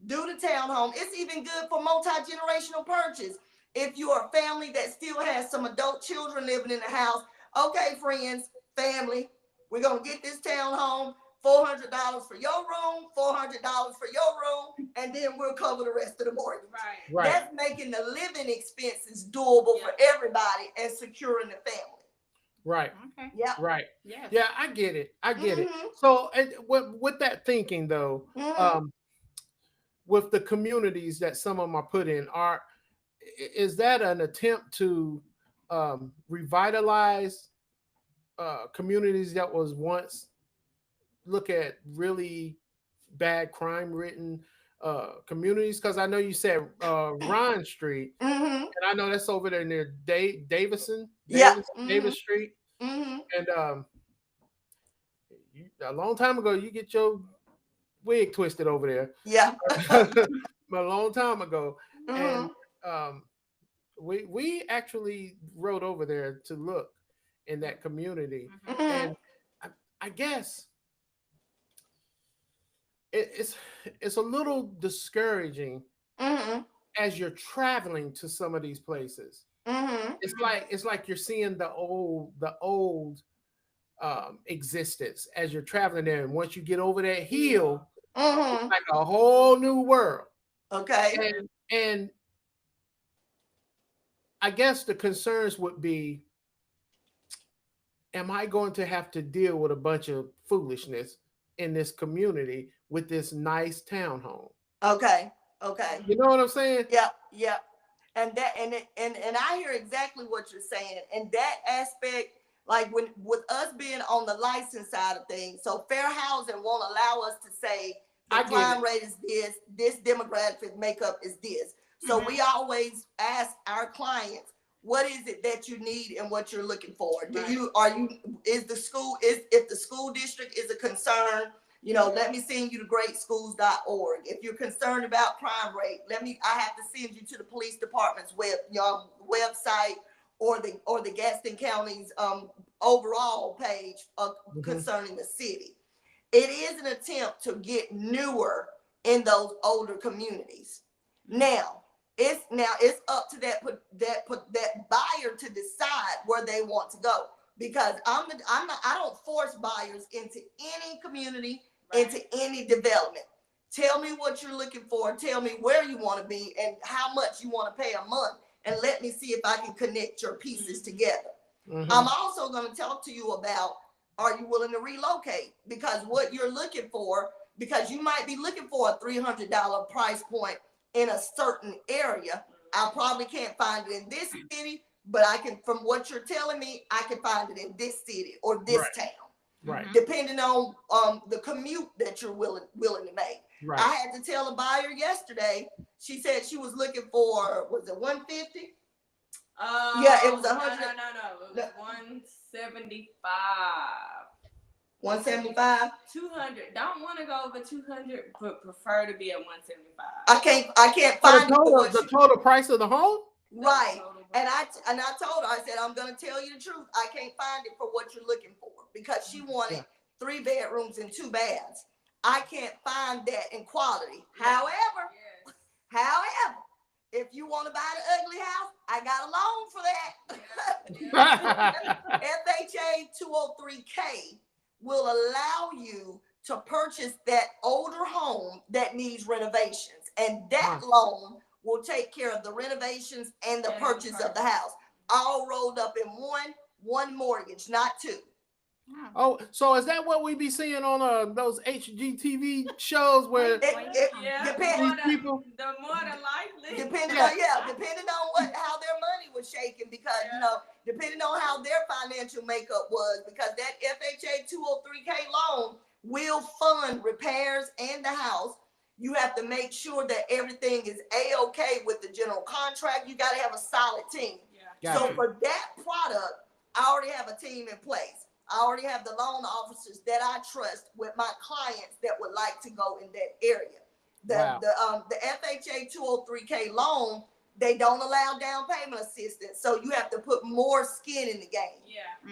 do the townhome. It's even good for multi-generational purchase. If you're a family that still has some adult children living in the house, okay, friends, family, we're going to get this townhome, $400 for your room, $400 for your room, and then we'll cover the rest of the mortgage. Right. That's making the living expenses doable for everybody and securing the family. Right. Okay. Yeah. Right. Yes. Yeah, I get it. I get it. Mhm. So, and with that thinking though, Mhm. with the communities that some of them are put in, is that an attempt to revitalize communities that was once look at really bad crime-ridden communities? Because I know you said Ron Street, Mhm. and I know that's over there near Davison, Yeah. Davis Street, Mhm. and a long time ago, you get your wig twisted over there. Yeah. A long time ago, Mhm. and we actually rode over there to look in that community, Mhm. and I guess it's a little discouraging Mhm. as you're traveling to some of these places. Mhm. It's like you're seeing the old existence as you're traveling there, and once you get over that hill, it's Mhm. like a whole new world. Okay. And I guess the concerns would be, am I going to have to deal with a bunch of foolishness in this community with this nice townhome? Okay. Okay. You know what I'm saying? Yeah. Yeah. And I hear exactly what you're saying. And that aspect, like with us being on the license side of things, so fair housing won't allow us to say the I get crime rate is this demographic makeup is this. So we always ask our clients, what is it that you need and what you're looking for? If the school district is a concern, let me send you to greatschools.org. If you're concerned about crime rate, I have to send you to the police department's website or the Gaston County's overall page concerning the city. It is an attempt to get newer in those older communities. Now it's up to that buyer to decide where they want to go, because I don't force buyers into any community, into any development. Tell me what you're looking for. Tell me where you want to be and how much you want to pay a month, and let me see if I can connect your pieces together. I'm also going to talk to you about, are you willing to relocate? Because what you're looking for, because you might be looking for a $300 price point in a certain area. I probably can't find it in this city, but I can, from what you're telling me, I can find it in this city or this Right. town, Right. depending on the commute that you're willing to make. Right. I had to tell a buyer yesterday. She said she was looking for, was it 150? Yeah, it was 100. No. It was 175. 175. 200. Don't want to go over 200, but prefer to be at 175. I can't For find the total price of the home? Right. And I told her, I said, I'm gonna tell you the truth. I can't find it for what you're looking for, because she wanted 3 bedrooms and 2 baths. I can't find that in quality. However, if you want to buy the ugly house, I got a loan for that. FHA 203K will allow you to purchase that older home that needs renovations, and that loan will take care of the renovations and the purchase of the house, all rolled up in one mortgage, not 2. Oh, so is that what we be seeing on those HGTV shows where Depending people? The more than likely. Depending on how their money was shaking, because depending on how their financial makeup was, because that FHA 203K loan will fund repairs and the house. You have to make sure that everything is A-okay with the general contract. You got to have a solid team. Gotcha. So for that product, I already have a team in place. I already have the loan officers that I trust with my clients that would like to go in that area. The FHA 203K loan, they don't allow down payment assistance, so you have to put more skin in the game.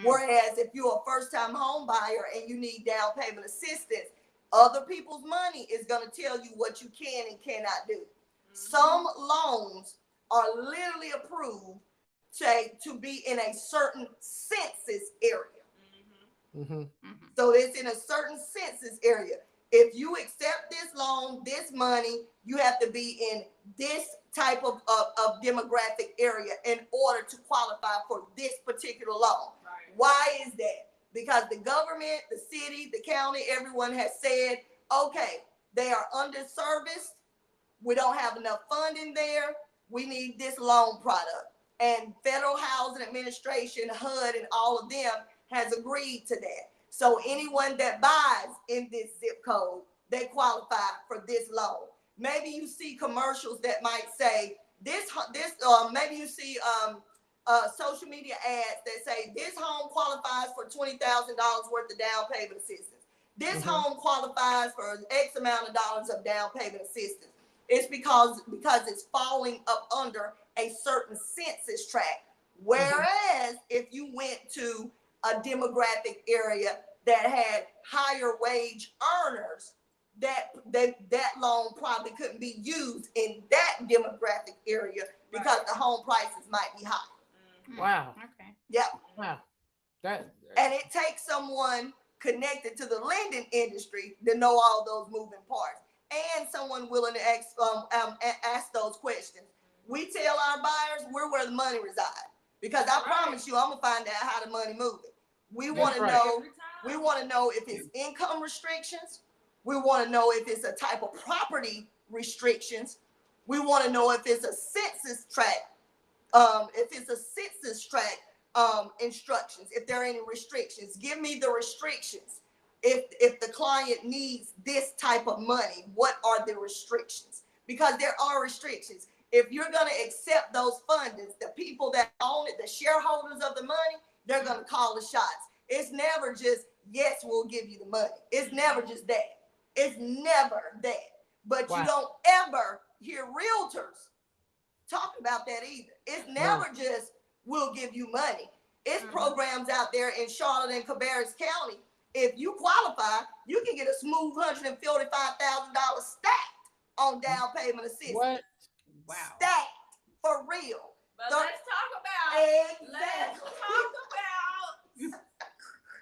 Whereas if you're a first-time home buyer and you need down payment assistance, other people's money is going to tell you what you can and cannot do. Some loans are literally approved to be in a certain census area. So it's in a certain census area. If you accept this loan, this money, you have to be in this type of demographic area in order to qualify for this particular loan. Why is that? Because the government, the city, the county, everyone has said, okay, they are underserviced. We don't have enough funding there. We need this loan product. And Federal Housing Administration, HUD, and all of them has agreed to that. So anyone that buys in this zip code, they qualify for this loan. Maybe you see commercials that might say maybe you see social media ads that say this home qualifies for $20,000 worth of down payment assistance. This home qualifies for X amount of dollars of down payment assistance. It's because it's falling up under a certain census tract. Whereas if you went to a demographic area that had higher wage earners, that loan probably couldn't be used in that demographic area because the home prices might be high. Wow. Okay. Yep. Wow. And it takes someone connected to the lending industry to know all those moving parts, and someone willing to ask those questions. We tell our buyers we're where the money resides, because I promise you, I'm gonna find out how the money moving. We want to know. We want to know if it's income restrictions. We want to know if it's a type of property restrictions. We want to know if it's a census tract. Instructions. If there are any restrictions, give me the restrictions. If the client needs this type of money, what are the restrictions? Because there are restrictions. If you're going to accept those fundings, the people that own it, the shareholders of the money, they're going to call the shots. It's never just, yes, we'll give you the money. It's never just that. It's never that. But you don't ever hear realtors talk about that either. It's never just, we'll give you money. It's programs out there in Charlotte and Cabarrus County. If you qualify, you can get a smooth $145,000 stacked on down payment assistance. What? Wow. Stacked for real. But let's talk about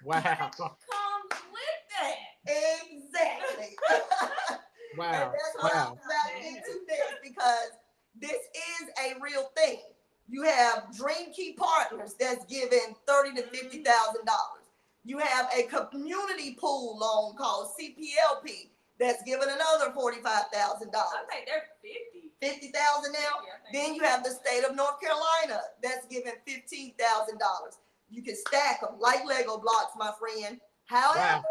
Wow. what comes with that. Exactly. Wow. And that's why I'm about into this, because this is a real thing. You have Dream Key Partners that's giving $30,000 to $50,000. You have a community pool loan called CPLP that's giving another $45,000. I think they're 50. 50,000 now. Then you have the state of North Carolina that's giving $15,000. You can stack them like Lego blocks, my friend. However,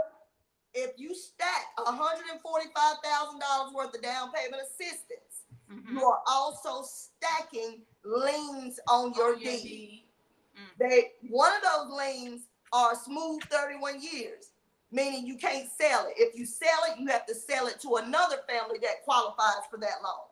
if you stack $145,000 worth of down payment assistance, you are also stacking liens on your deed. One of those liens are smooth 31 years, meaning you can't sell it. If you sell it, you have to sell it to another family that qualifies for that loan.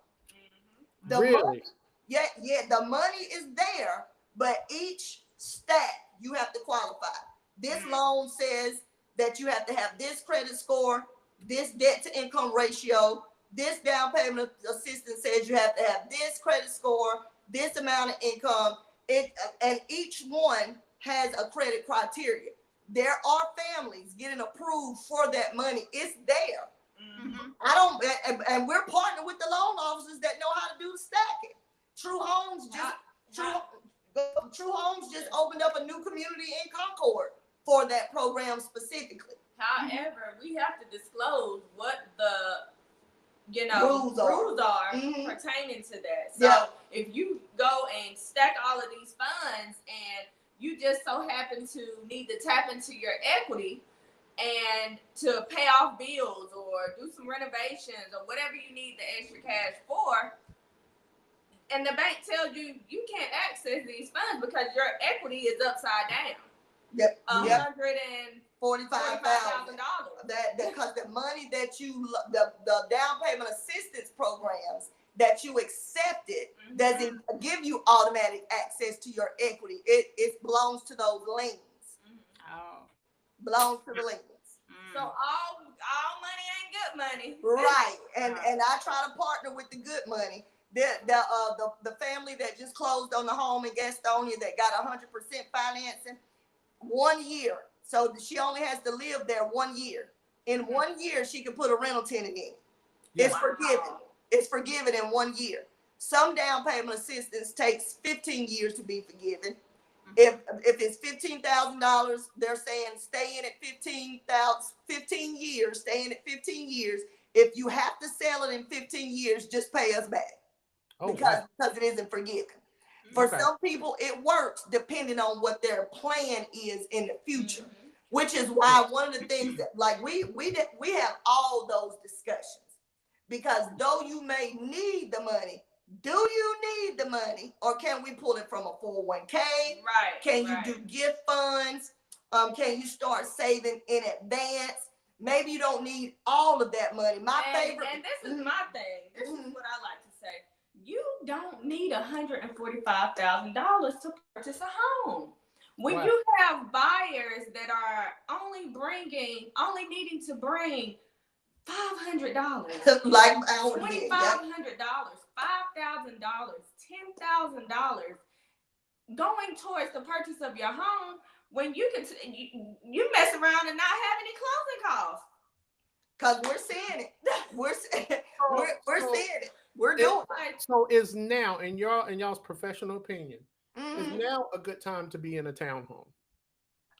Really? The money is there, but each stack you have to qualify. This loan says that you have to have this credit score, this debt to income ratio. This down payment assistance says you have to have this credit score, this amount of income. And each one has a credit criteria. There are families getting approved for that money. It's there. And we're partnered with the loan officers that know how to do the stacking. True Homes just opened up a new community in Concord for that program specifically. However, we have to disclose what the rules are pertaining to that. So if you go and stack all of these funds and you just so happen to need to tap into your equity and to pay off bills or do some renovations or whatever you need the extra cash for, and the bank tells you you can't access these funds because your equity is upside down. $145,000. That because the money that the down payment assistance programs that you accepted doesn't give you automatic access to your equity. It belongs to those liens. Belongs to the liens. So all money ain't good money. Right. And I try to partner with the good money. The family that just closed on the home in Gastonia that got 100% financing, 1 year. So she only has to live there 1 year. In 1 year, she can put a rental tenant in. It's forgiven. It's forgiven in 1 year. Some down payment assistance takes 15 years to be forgiven. If it's $15,000, they're saying stay in at 15 years, stay in at 15 years. If you have to sell it in 15 years, just pay us back. Because it isn't forgiven. For some people, it works depending on what their plan is in the future, which is why one of the things that we have all those discussions, because though you may need the money, do you need the money, or can we pull it from a 401k? Right. Can you do gift funds? Can you start saving in advance? Maybe you don't need all of that money. And this is my thing. This is what I like to say. You don't need $145,000 to purchase a home. When you have buyers that are only needing to bring $500, like $2,500, $5,000, $10,000 going towards the purchase of your home, when you mess around and not have any closing costs. Because we're seeing it. We're seeing it. We're doing it. So is now, in y'all's professional opinion, is now a good time to be in a townhome?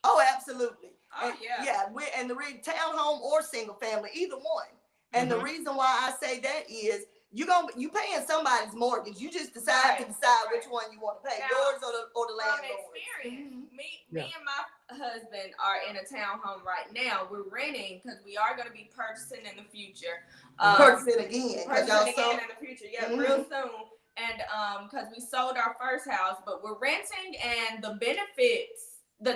Oh, absolutely. And the townhome or single family, either one. And the reason why I say that is you paying somebody's mortgage. You just decide which one you want to pay, yours or the landlord. From experience, me and my husband are in a townhome right now. We're renting because we are going to be purchasing in the future. Purchasing again in the future, real soon. And because we sold our first house, but we're renting, and the benefits, the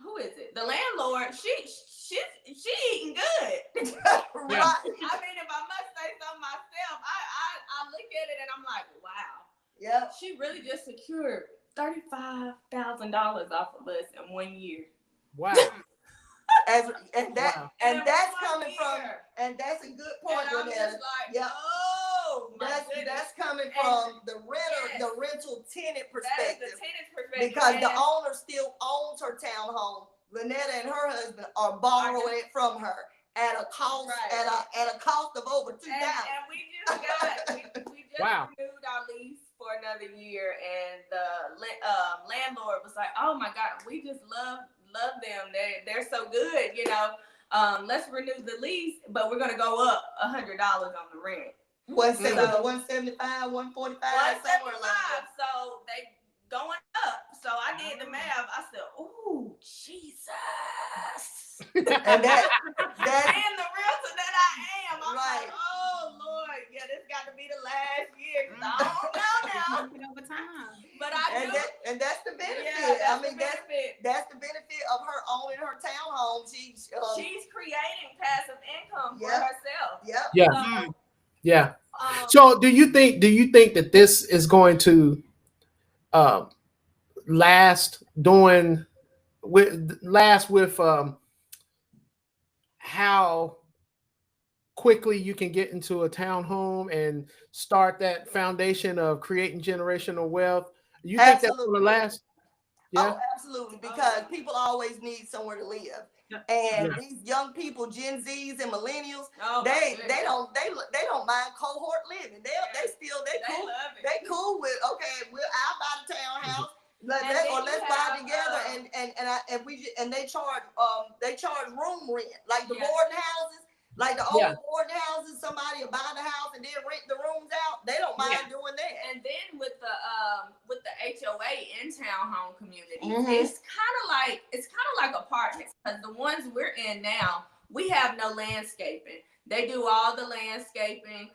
who is it? The landlord, she eating good. Right. I mean, if I must say so myself, I look at it and I'm like, wow. Yeah. She really just secured $35,000 off of us in 1 year. Wow. And that's coming from, and that's a good point. And I'm just like, oh, that's coming from the rental tenant perspective. That is the tenant's perspective. Because the owner still owns her townhome. Lynetta and her husband are borrowing it from her at a cost at a cost of over $2,000. And we just renewed our lease for another year, and the landlord was like, "Oh my God, we just love them. They're so good, Let's renew the lease, but we're gonna go up $100 on the rent." 175, 145, somewhere 175. along there. So they going up. So I did the math. I said, "Ooh, Jesus!" And that's Being the realtor that I am, I'm Right. like, "Oh Lord, yeah, this got to be the last year." 'Cause I don't know now, Over time. but I do. and that's the benefit. Yeah, that's I mean, the benefit. that's the benefit of her owning her townhome. She's creating passive income for Yep. herself. Yep. Yeah, So, yeah. um, So do you think that this is going to last with how quickly you can get into a townhome and start that foundation of creating generational wealth? You think that's going to Absolutely. last? Yeah. Oh, absolutely, because people always need somewhere to live. And these young people, Gen Zs and millennials, oh, they goodness. don't mind cohort living. They cool. love it. They cool with, okay, I'll buy the townhouse. Let's And then buy you it have, together, and they charge room rent, like the Yes. boarding houses, like the old Yeah. boarding houses. Somebody will buy the house and then rent the rooms out. They don't mind doing that. And then with the HOA in townhome communities, Mhm. it's kind of like apartments, because the ones we're in now, we have no landscaping. They do all the landscaping.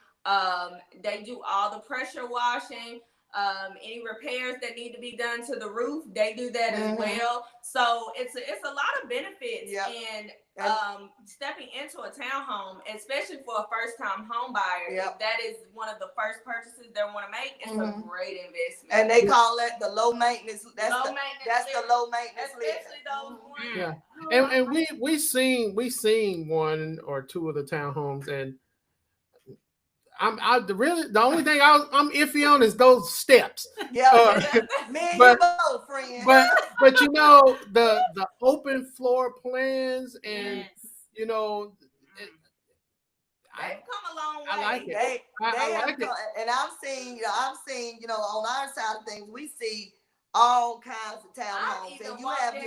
They do all the pressure washing. Any repairs that need to be done to the roof, they do that as Mhm. well. So it's a lot of benefits Yep. in And- stepping into a townhome, especially for a first-time home buyer. Yep. If that is one of the first purchases they want to make, it's Mhm. a great investment. And they call that the low maintenance. That's Low the maintenance, low maintenance especially those living. ones. Yeah. Oh, And we seen one or two of the townhomes, and the only thing I'm iffy on is those steps. Yeah, me and you but- both, friend. But you know, the open floor plans, and Yes. you know, They've come a long way. I like it. They I have like it. and I'm seeing, on our side of things, we see all kinds of townhomes, even and you walked have in.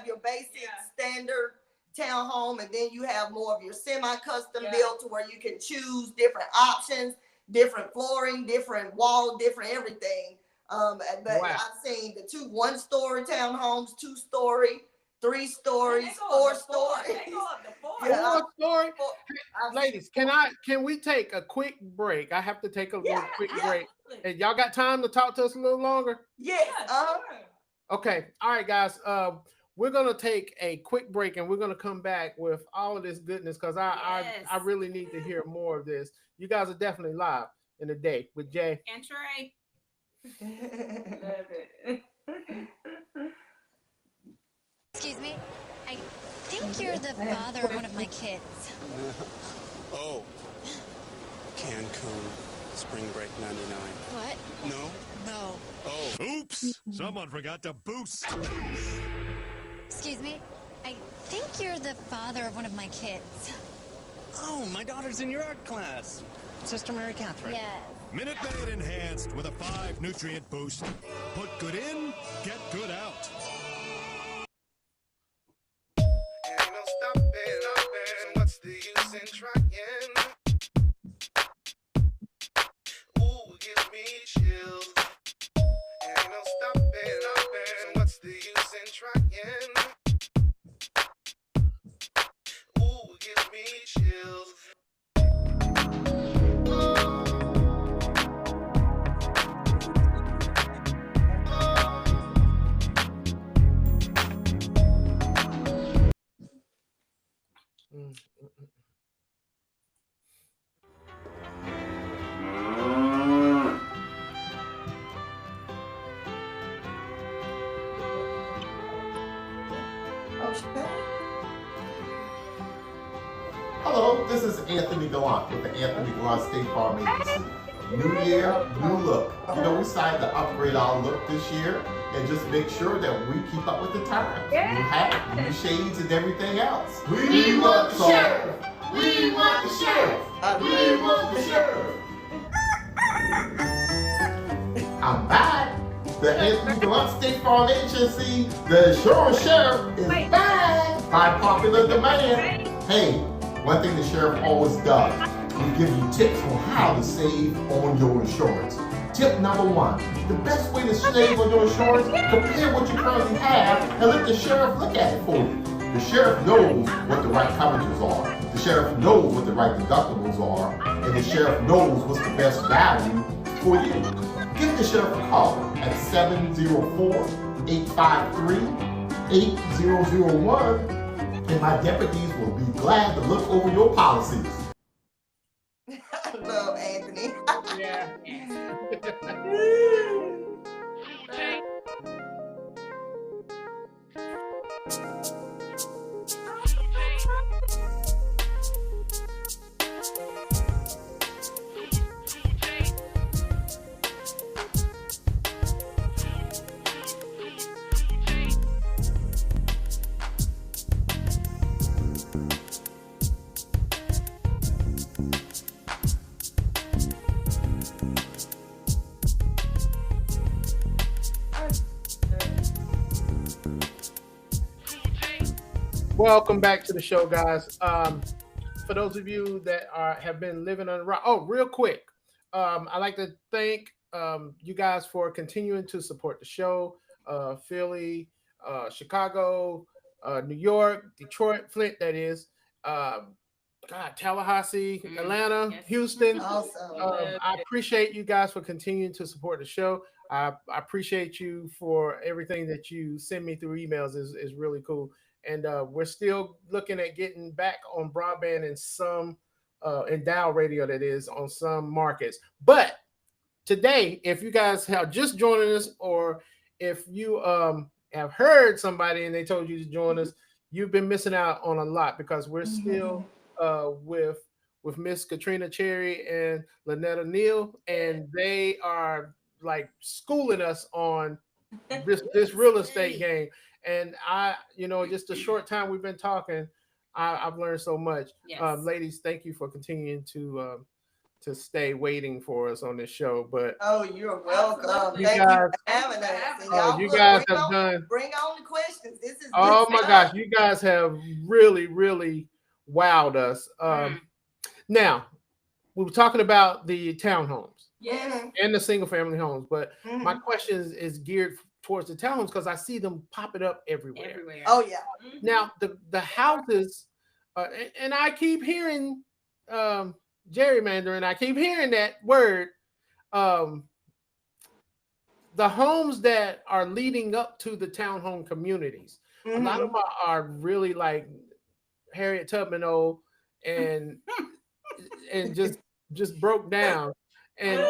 your basic Yeah. standard townhome, and then you have more of your semi-custom Yeah. built to where you can choose different options, different flooring, different wall, different everything. But Wow. I've seen the 1-story townhomes, 2-story, 3-stories, And they go up to 4-story. They go up to 4. Yeah. 4-story. I've Ladies, can we take a quick break? I have to take a little quick break. Absolutely. And y'all got time to talk to us a little longer? Yes. Sure. Okay. All right, guys. We're gonna take a quick break, and we're gonna come back with all of this goodness, because I Yes. really need to hear more of this. You guys are definitely live in the day with Jay. And Trey. Love it. Excuse me, I think you're the father of one of my kids. Oh, Cancun, Spring Break '99. What? No? No. Oh. Oops! Someone forgot to boost. Excuse me, I think you're the father of one of my kids. Oh, my daughter's in your art class. Sister Mary Catherine. Yes. Minute Maid Enhanced with a 5-nutrient boost. Put good in, get good out. Ain't no stopping, so what's the use in trying? Ooh, give me chills. Ain't no stopping, so what's the use in trying? Ooh, give me chills. Hello, this is Anthony Gallant with the Anthony Gallant State Farm Agency. New year, new look. You know, we decided to upgrade our look this year and just make sure that we keep up with the times. New hat, new shades, and everything else. We want the sheriff! We want the sheriff! We want the sheriff! I'm back! The Anthony Gallant State Farm Agency, the insurance sheriff, is back by popular demand. Hey, one thing the sheriff always does, we give you tips on how to save on your insurance. Tip number 1, the best way to save on your insurance, compare what you currently have and let the sheriff look at it for you. The sheriff knows what the right coverages are. The sheriff knows what the right deductibles are. And the sheriff knows what's the best value for you. Give the sheriff a call at 704-853-8001 and my deputies will be glad to look over your policies. I love Anthony. Yeah. Welcome back to the show, guys. For those of you that have been living on rock, real quick, I'd like to thank you guys for continuing to support the show. Philly, Chicago, New York, Detroit, Flint, that is. Tallahassee, Atlanta, Houston. Awesome. I appreciate you guys for continuing to support the show. I appreciate you for everything that you send me through emails. Is really cool. And we're still looking at getting back on broadband in some, in dial radio, that is, on some markets. But today, if you guys have just joined us, or if you have heard somebody and they told you to join us, you've been missing out on a lot, because we're still with Miss Katrina Cherry and Lynetta Neal, and they are like schooling us on this real estate game. And just a short time we've been talking, I've learned so much. Yes. Ladies, thank you for continuing to stay waiting for us on this show. But you're welcome. You Thank guys- you for having us. And you look, guys bring have on- done. Bring on the questions. This is Oh good my stuff. gosh, you guys have really, really wowed us. Now, we were talking about the townhomes and the single family homes, but my question is geared towards the townhomes, because I see them popping up everywhere. Oh yeah. Now the houses, and I keep hearing gerrymandering. I keep hearing that word. The homes that are leading up to the townhome communities, a lot of them are really like Harriet Tubman old and just broke down. And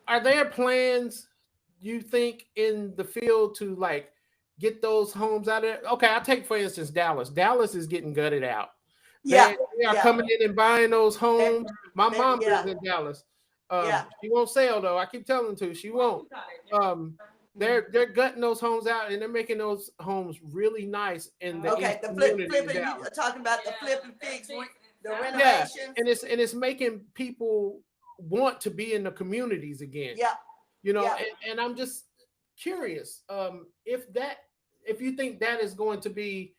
are there plans, you think, in the field to like get those homes out of there? Okay, I'll take for instance Dallas. Dallas is getting gutted out. They are coming in and buying those homes. My mom lives in Dallas. She won't sell though. I keep telling her to. She won't. They're gutting those homes out, and they're making those homes really nice in the East the community flipping. in You Dallas. are talking about the flip and fix, the Yeah, renovations. and it's making people want to be in the communities again. Yeah. And I'm just curious if you think that is going to be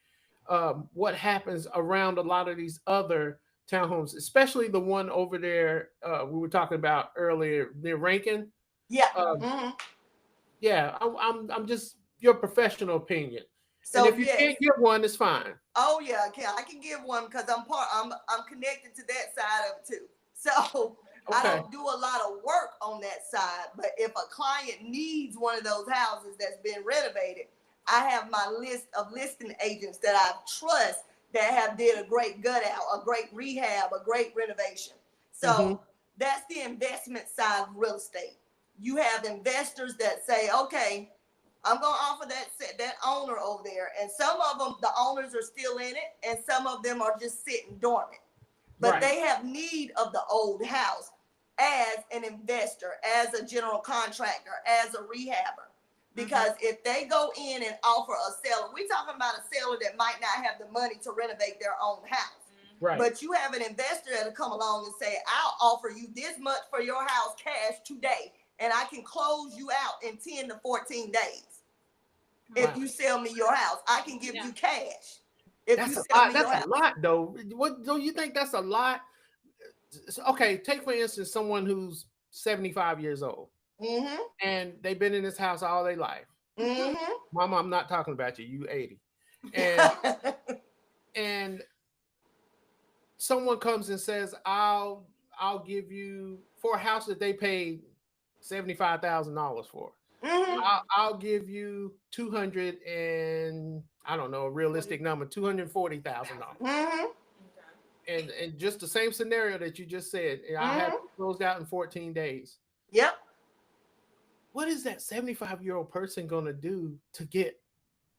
what happens around a lot of these other townhomes, especially the one over there we were talking about earlier near Rankin. I'm just your professional opinion. So and if you can't get one, it's fine. Oh yeah, I can give one because I'm connected to that side of it too. So I don't do a lot of work on that side, but if a client needs one of those houses that's been renovated, I have my list of listing agents that I trust that have did a great gut out, a great rehab, a great renovation. So that's the investment side of real estate. You have investors that say, okay, I'm going to offer that owner over there. And some of them, the owners are still in it, and some of them are just sitting dormant. But they have need of the old house as an investor, as a general contractor, as a rehabber. Because if they go in and offer a seller, we're talking about a seller that might not have the money to renovate their own house. Right. But you have an investor that'll come along and say, I'll offer you this much for your house cash today, and I can close you out in 10 to 14 days. If you sell me your house, I can give you cash. If That's you a sell lot. me your That's a house. lot, though. What don't you think that's a lot? Okay, take for instance someone who's 75 years old Mm-hmm. and they've been in this house all their life. Mm-hmm. Mama, I'm not talking about you. You 80, and and someone comes and says, "I'll give you for a house that they paid $75,000 for. Mm-hmm. I'll give you 200 and I don't know a realistic number, $240,000." Mm-hmm. And just the same scenario that you just said, I have it closed out in 14 days. Yep. What is that 75-year-old person gonna do to get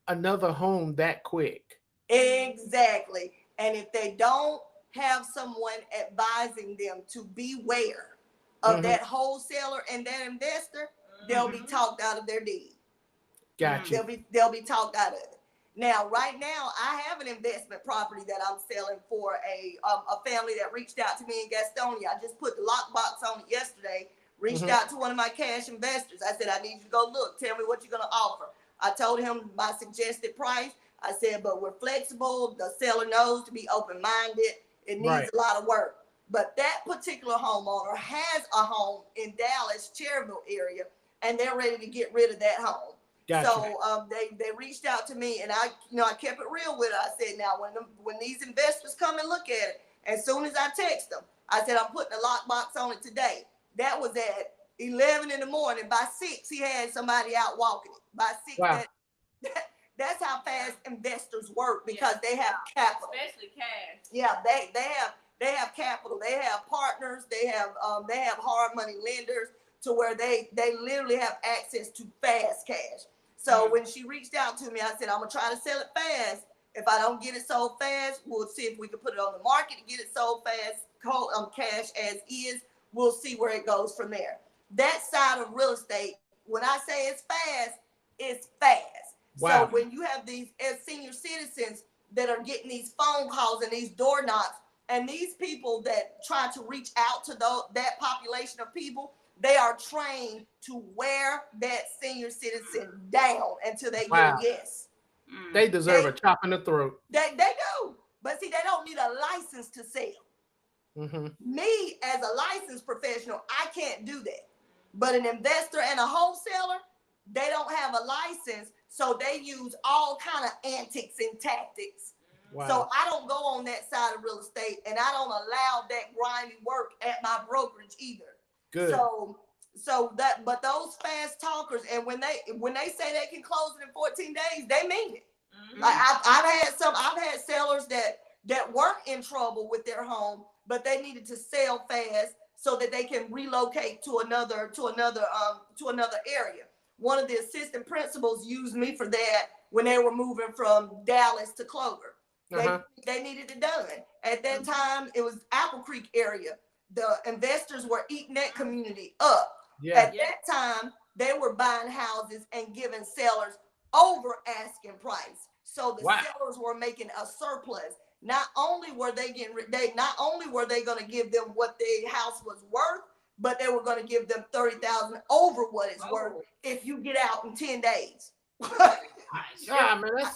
another home that quick? Exactly. And if they don't have someone advising them to beware of that wholesaler and that investor, they'll be talked out of their deed. Gotcha. They'll be talked out of it. Now, right now, I have an investment property that I'm selling for a family that reached out to me in Gastonia. I just put the lockbox on it yesterday. Reached out to one of my cash investors. I said, I need you to go look. Tell me what you're going to offer. I told him my suggested price. I said, but we're flexible. The seller knows to be open-minded. It needs a lot of work. But that particular homeowner has a home in Dallas, Cherryville area, and they're ready to get rid of that home. Gotcha. So they reached out to me, and I kept it real with it. I said, now when these investors come and look at it, as soon as I text them, I said, I'm putting a lockbox on it today. That was at 11 in the morning. By 6, he had somebody out walking it. By 6, wow. That's how fast investors work because they have capital. Especially cash. Yeah, they have capital. They have partners. They have hard money lenders to where they literally have access to fast cash. So when she reached out to me, I said, I'm gonna try to sell it fast. If I don't get it sold fast, we'll see if we can put it on the market to get it sold fast, cash as is. We'll see where it goes from there. That side of real estate, when I say it's fast. Wow. So when you have these as senior citizens that are getting these phone calls and these door knocks, and these people that try to reach out to that population of people, they are trained to wear that senior citizen down until they get a yes. They deserve a chop in the throat. They do. But see, they don't need a license to sell. Me, as a licensed professional, I can't do that. But an investor and a wholesaler, they don't have a license, so they use all kind of antics and tactics. Wow. So I don't go on that side of real estate, and I don't allow that grimy work at my brokerage either. Good. But those fast talkers, and when they say they can close it in 14 days, they mean it. Like I've had sellers that weren't in trouble with their home, but they needed to sell fast so that they can relocate to another area. One of the assistant principals used me for that when they were moving from Dallas to Clover. They needed it done. At that time, it was Apple Creek area. The investors were eating that community up. At that time, they were buying houses and giving sellers over asking price. So the sellers were making a surplus. Not only were they going to give them what their house was worth, but they were going to give them $30,000 over what it's worth if you get out in 10 days. Yeah, man,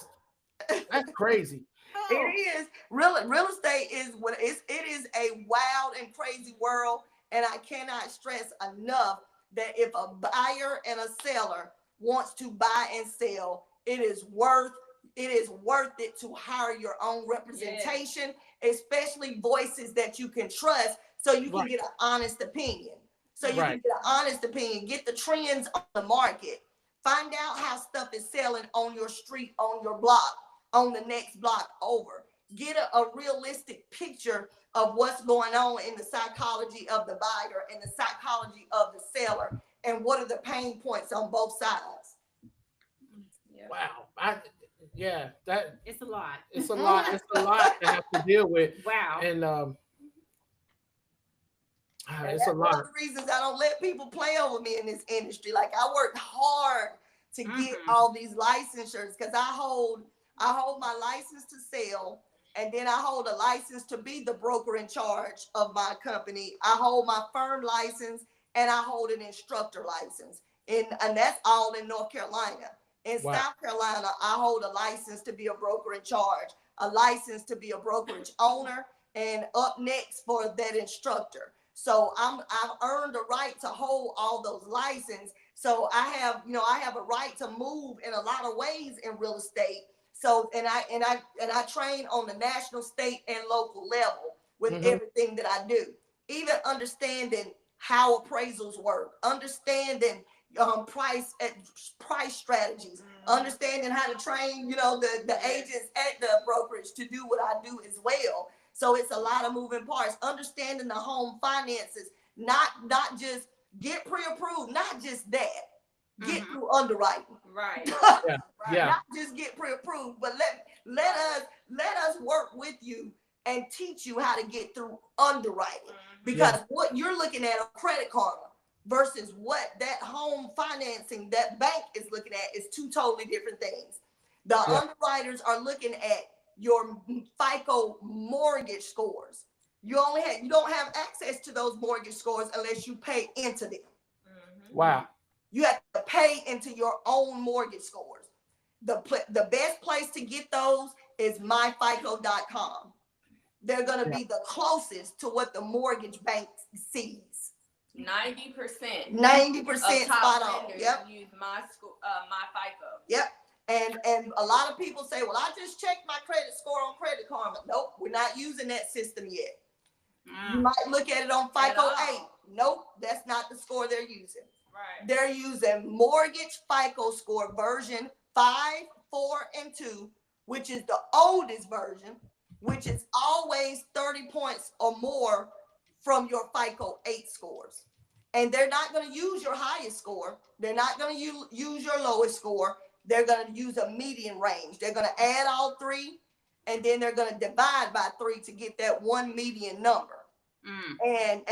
that's crazy. It is. Real estate is it is a wild and crazy world, and I cannot stress enough that if a buyer and a seller wants to buy and sell, it is worth it to hire your own representation, especially voices that you can trust, so you can get an honest opinion. Get the trends on the market, find out how stuff is selling on your street, on your block, on the next block over. Get a realistic picture of what's going on in the psychology of the buyer and the psychology of the seller, and what are the pain points on both sides. Wow. It's a lot. It's a lot. It's a lot to have to deal with. Wow. And it's that's a lot. one of the reasons I don't let people play over me in this industry. Like, I worked hard to get all these licensures, because I hold my license to sell, and then I hold a license to be the broker in charge of my company. I hold my firm license, and I hold an instructor license, and that's all in North Carolina. In South Carolina, I hold a license to be a broker in charge, a license to be a brokerage owner, and up next for that instructor. So I've earned the right to hold all those licenses. So I have a right to move in a lot of ways in real estate. So and I train on the national, state, and local level with everything that I do. Even understanding how appraisals work, understanding price strategies, understanding how to train the agents at the brokerage to do what I do as well. So it's a lot of moving parts. Understanding the home finances, not just get pre-approved, not just that, get through underwriting. Right. Yeah. Not just get pre-approved, but let us work with you and teach you how to get through underwriting. Because what you're looking at on Credit Karma versus what that home financing, that bank is looking at is two totally different things. The underwriters are looking at your FICO mortgage scores. You don't have access to those mortgage scores unless you pay into them. Wow. You have to pay into your own mortgage scores. The best place to get those is myfico.com. They're going to be the closest to what the mortgage bank sees. 90%. 90% spot on. Yep. Use my FICO. Yep. And a lot of people say, well, I just checked my credit score on Credit Karma. Nope, we're not using that system yet. You might look at it on FICO 8. Nope, that's not the score they're using. Right. They're using mortgage FICO score version 5, 4, and 2, which is the oldest version, which is always 30 points or more from your FICO 8 scores. And they're not going to use your highest score. They're not going to use your lowest score. They're going to use a median range. They're going to add all three, and then they're going to divide by 3 to get that one median number. And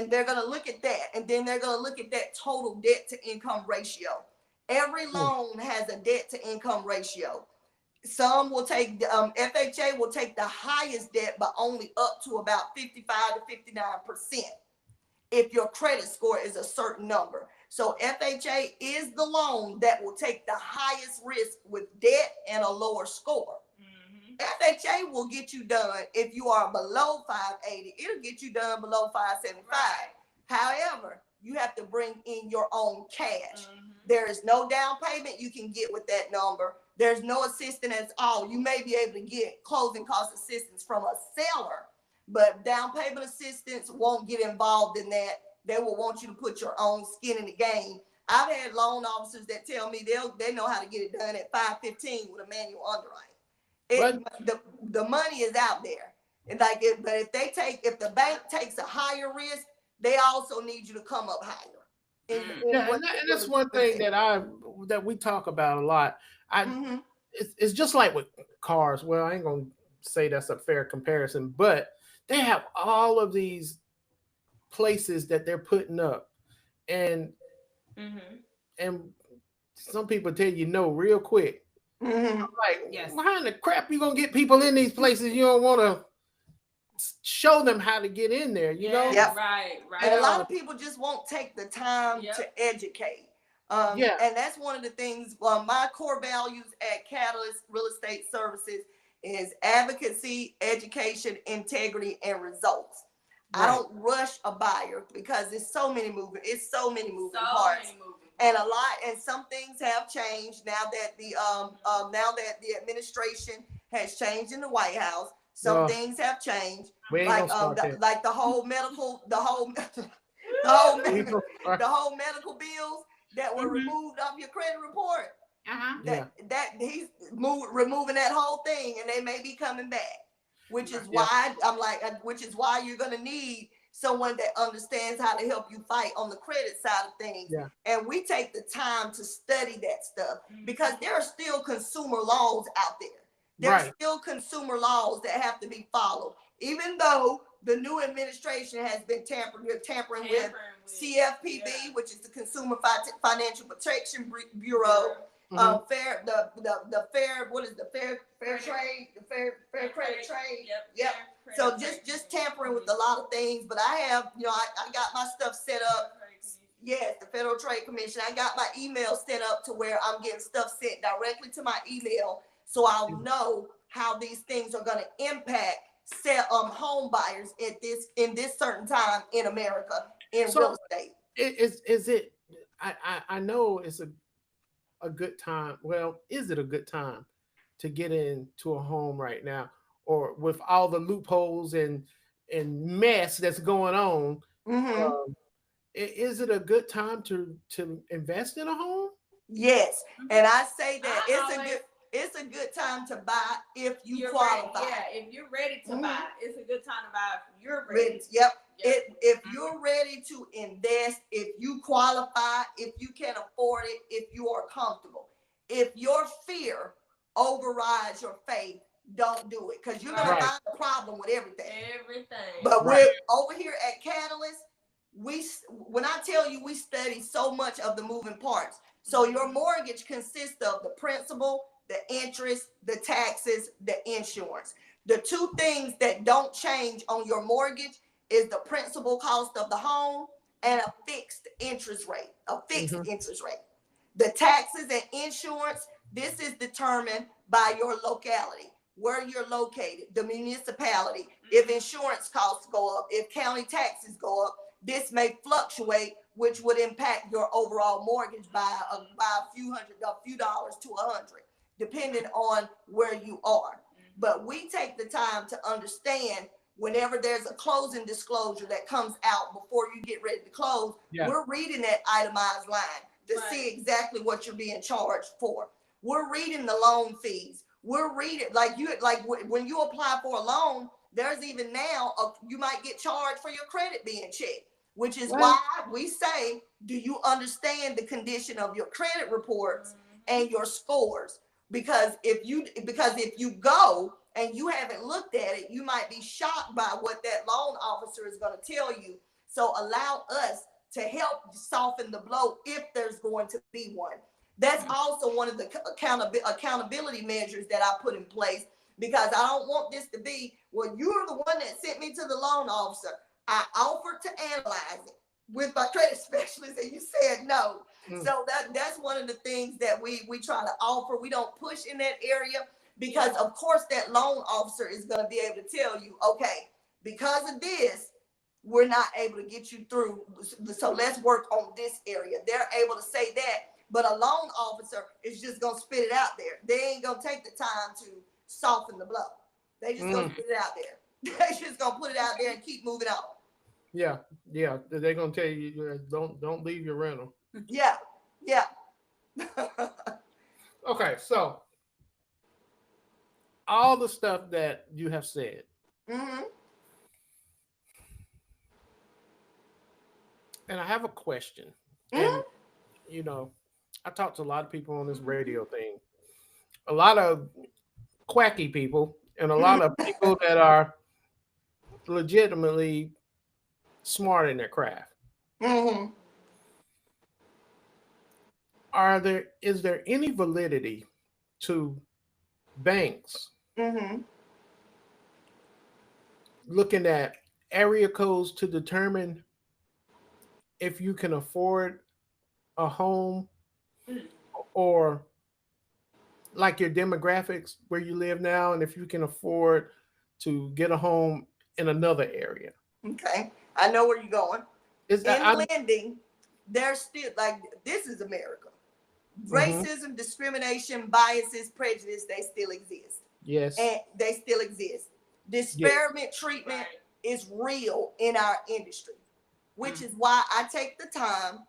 they're going to look at that, and then they're going to look at that total debt to income ratio. Every loan has a debt to income ratio. Some will take FHA will take the highest debt, but only up to about 55 to 59% if your credit score is a certain number. So FHA is the loan that will take the highest risk with debt and a lower score. FHA will get you done if you are below 580. It'll get you done below 575. However, you have to bring in your own cash. There is no down payment you can get with that number. There's no assistance at all. You may be able to get closing cost assistance from a seller, but down payment assistance won't get involved in that. They will want you to put your own skin in the game. I've had loan officers that tell me they know how to get it done at 515 with a manual underwriting. The money is out there. And but if the bank takes a higher risk, they also need you to come up higher. And that's one thing that we talk about a lot. It's just like with cars. Well, I ain't gonna say that's a fair comparison, but they have all of these places that they're putting up, and some people tell you no real quick. I'm like, why in the crap you gonna get people in these places? You don't want to show them how to get in there, you know? Right. And a lot of people just won't take the time to educate. And that's one of the things. My core values at Catalyst Real Estate Services is advocacy, education, integrity, and results. I don't rush a buyer because it's so many moving parts. And some things have changed now that the administration has changed in the White House. Some things have changed, like the whole medical bills that were removed off your credit report. That he's removing that whole thing, and they may be coming back. Which is why you're gonna need someone that understands how to help you fight on the credit side of things. And we take the time to study that stuff because there are still consumer laws out there. There are still consumer laws that have to be followed. Even though the new administration has been tampering with CFPB, which is the Consumer Financial Protection Bureau, fair credit trade. So just tampering with a lot of things, but I got my stuff set up. Yes, the Federal Trade Commission. I got my email set up to where I'm getting stuff sent directly to my email, so I'll know how these things are going to impact home buyers in this certain time in America in real estate. Is it? I know it's a good time. Well, is it a good time to get into a home right now, or with all the loopholes and mess that's going on? Is it a good time to invest in a home? Yes, and I say that it's a good time to buy if you're qualify. Ready. Yeah, if you're ready to buy, it's a good time to buy if you're ready. Yep. If you're ready to invest, if you qualify, if you can afford it, if you are comfortable. If your fear overrides your faith, don't do it, because you're gonna find a problem with everything. But we're over here at Catalyst. When I tell you, we study so much of the moving parts. So your mortgage consists of the principal, the interest, the taxes, the insurance. The two things that don't change on your mortgage is the principal cost of the home and a fixed interest rate, interest rate. The taxes and insurance, this is determined by your locality, where you're located, the municipality. If insurance costs go up, if county taxes go up, this may fluctuate, which would impact your overall mortgage by a few dollars to $100, depending on where you are. But we take the time to understand whenever there's a closing disclosure that comes out before you get ready to close, we're reading that itemized line to see exactly what you're being charged for. We're reading the loan fees. We're reading when you apply for a loan, there's even now you might get charged for your credit being checked, which is why we say, do you understand the condition of your credit reports and your scores? Because if you go and you haven't looked at it, you might be shocked by what that loan officer is going to tell you. So allow us to help soften the blow if there's going to be one. That's also one of the accountability measures that I put in place, because I don't want this to be, well, you're the one that sent me to the loan officer. I offered to analyze it with my credit specialist and you said no. So that's one of the things that we try to offer. We don't push in that area, because of course that loan officer is going to be able to tell you, okay, because of this, we're not able to get you through. So let's work on this area. They're able to say that, but a loan officer is just going to spit it out there. They ain't going to take the time to soften the blow. They just going to spit it out there. They just going to put it out there and keep moving on. Yeah. They're going to tell you, don't leave your rental. Yeah. Okay, so all the stuff that you have said, and I have a question. And I talked to a lot of people on this radio thing, a lot of quacky people, and a lot of people that are legitimately smart in their craft. Is there any validity to banks looking at area codes to determine if you can afford a home, or like your demographics where you live now, and if you can afford to get a home in another area? Okay, I know where you're going. Lending, there's still, like, this is America. Racism, discrimination, biases, prejudice, they still exist. Yes. And they still exist. Disparate treatment is real in our industry, which is why I take the time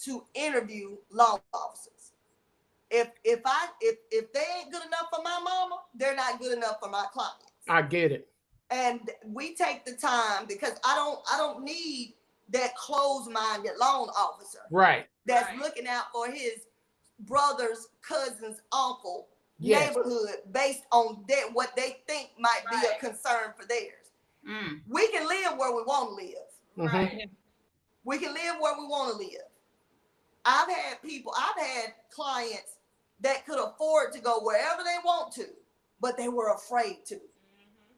to interview loan officers. If they ain't good enough for my mama, they're not good enough for my clients. I get it. And we take the time, because I don't need that closed-minded loan officer. That's looking out for his brother's, cousin's, uncle, neighborhood based on what they think might be a concern for theirs. We can live where we want to live. We can live where we want to live. I've had clients that could afford to go wherever they want to, but they were afraid to.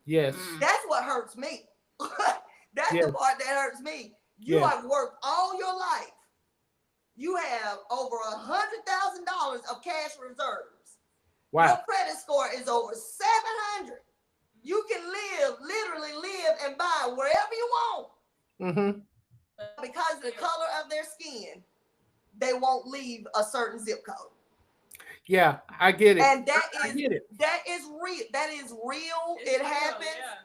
Yes. That's what hurts me. That's the part that hurts me. You have worked all your life. You have over $100,000 of cash reserves. Wow. Your credit score is over 700. You can literally live and buy wherever you want. Mm-hmm. Because of the color of their skin, they won't leave a certain zip code. Yeah, I get it. And I get it. that is real. That is real. It happens. Yeah.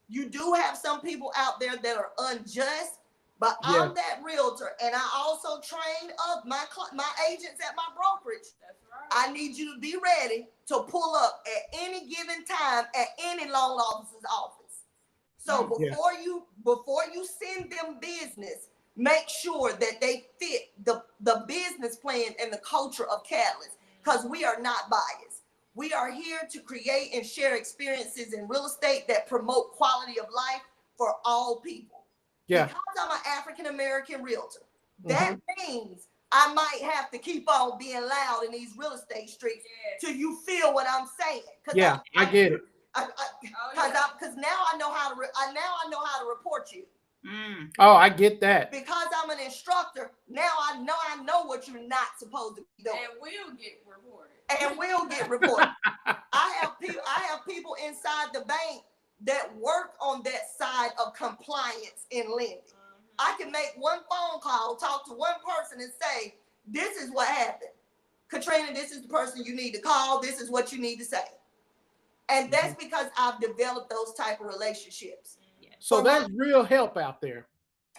You do have some people out there that are unjust, but Yeah. I'm that realtor, and I also train up my agents at my brokerage. That's right. I need you to be ready to pull up at any given time at any loan officer's office. So before you send them business, make sure that they fit the business plan and the culture of Catalyst, because we are not biased. We are here to create and share experiences in real estate that promote quality of life for all people. Yeah. Because I'm an African-American realtor, that means I might have to keep on being loud in these real estate streets till you feel what I'm saying. Yeah, I get it. Because now I know how to report you. Oh, I get that. Because I'm an instructor, now I know what you're not supposed to be doing. And we'll get reported. I have people inside the bank that work on that side of compliance in lending. I can make one phone call, talk to one person and say, this is what happened. Katrina, this is the person you need to call. This is what you need to say. And that's because I've developed those type of relationships. So that's real help out there.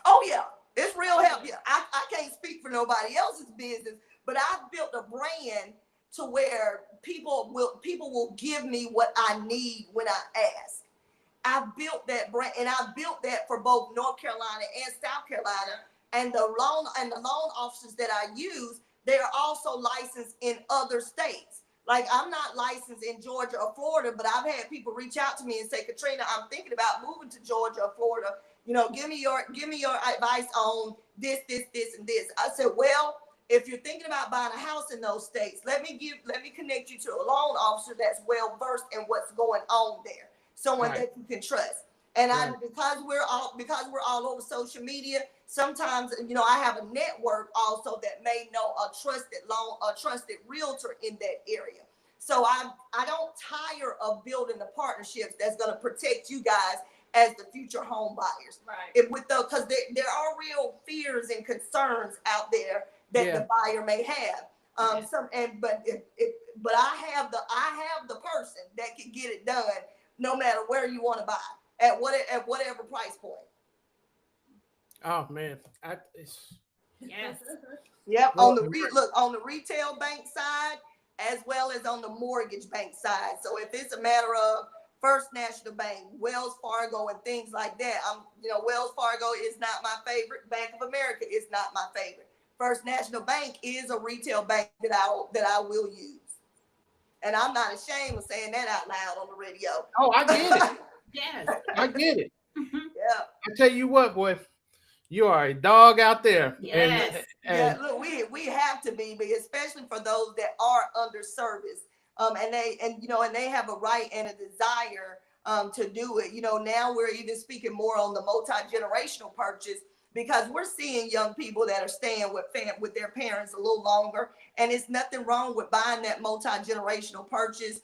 Oh yeah, it's real help. Yeah, I can't speak for nobody else's business, but I've built a brand to where people will give me what I need when I ask. I've built that brand, and I've built that for both North Carolina and South Carolina. And the loan officers that I use, they are also licensed in other states. Like, I'm not licensed in Georgia or Florida, but I've had people reach out to me and say, Katrina, I'm thinking about moving to Georgia or Florida. You know, give me your advice on this, and this. I said, well, if you're thinking about buying a house in those states, let me connect you to a loan officer that's well versed in what's going on there. Someone that you can trust. And because we're all over social media, sometimes, you know, I have a network also that may know a trusted realtor in that area. So I don't tire of building the partnerships that's going to protect you guys as the future home buyers. Right. Because there are real fears and concerns out there that the buyer may have. But I have the person that can get it done no matter where you want to buy at whatever price point. Oh man, Yes. Yep. On the retail bank side as well as on the mortgage bank side. So if it's a matter of First National Bank, Wells Fargo, and things like that, Wells Fargo is not my favorite. Bank of America is not my favorite. First National Bank is a retail bank that I will use. And I'm not ashamed of saying that out loud on the radio. Oh, I get it. Yes. I get it. Yeah. I tell you what, boy, you are a dog out there. Yes. Yeah, look, we have to be, but especially for those that are underserviced. And they have a right and a desire to do it. You know, now we're even speaking more on the multi-generational purchase, because we're seeing young people that are staying with their parents a little longer, and it's nothing wrong with buying that multi-generational purchase.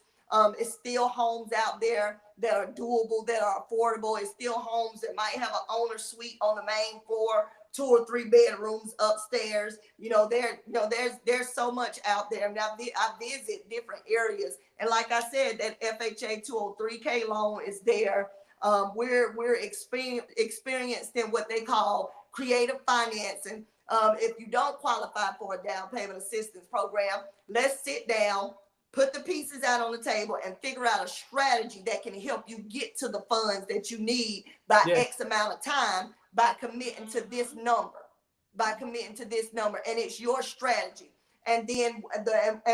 It's still homes out there that are doable, that are affordable. It's still homes that might have an owner suite on the main floor, 2 or 3 bedrooms upstairs. There's so much out there. I mean, I visit different areas, and like I said, that FHA 203K loan is there. We're experienced in what they call creative financing. If you don't qualify for a down payment assistance program, let's sit down, put the pieces out on the table, and figure out a strategy that can help you get to the funds that you need by X amount of time, by committing to this number, and it's your strategy. And then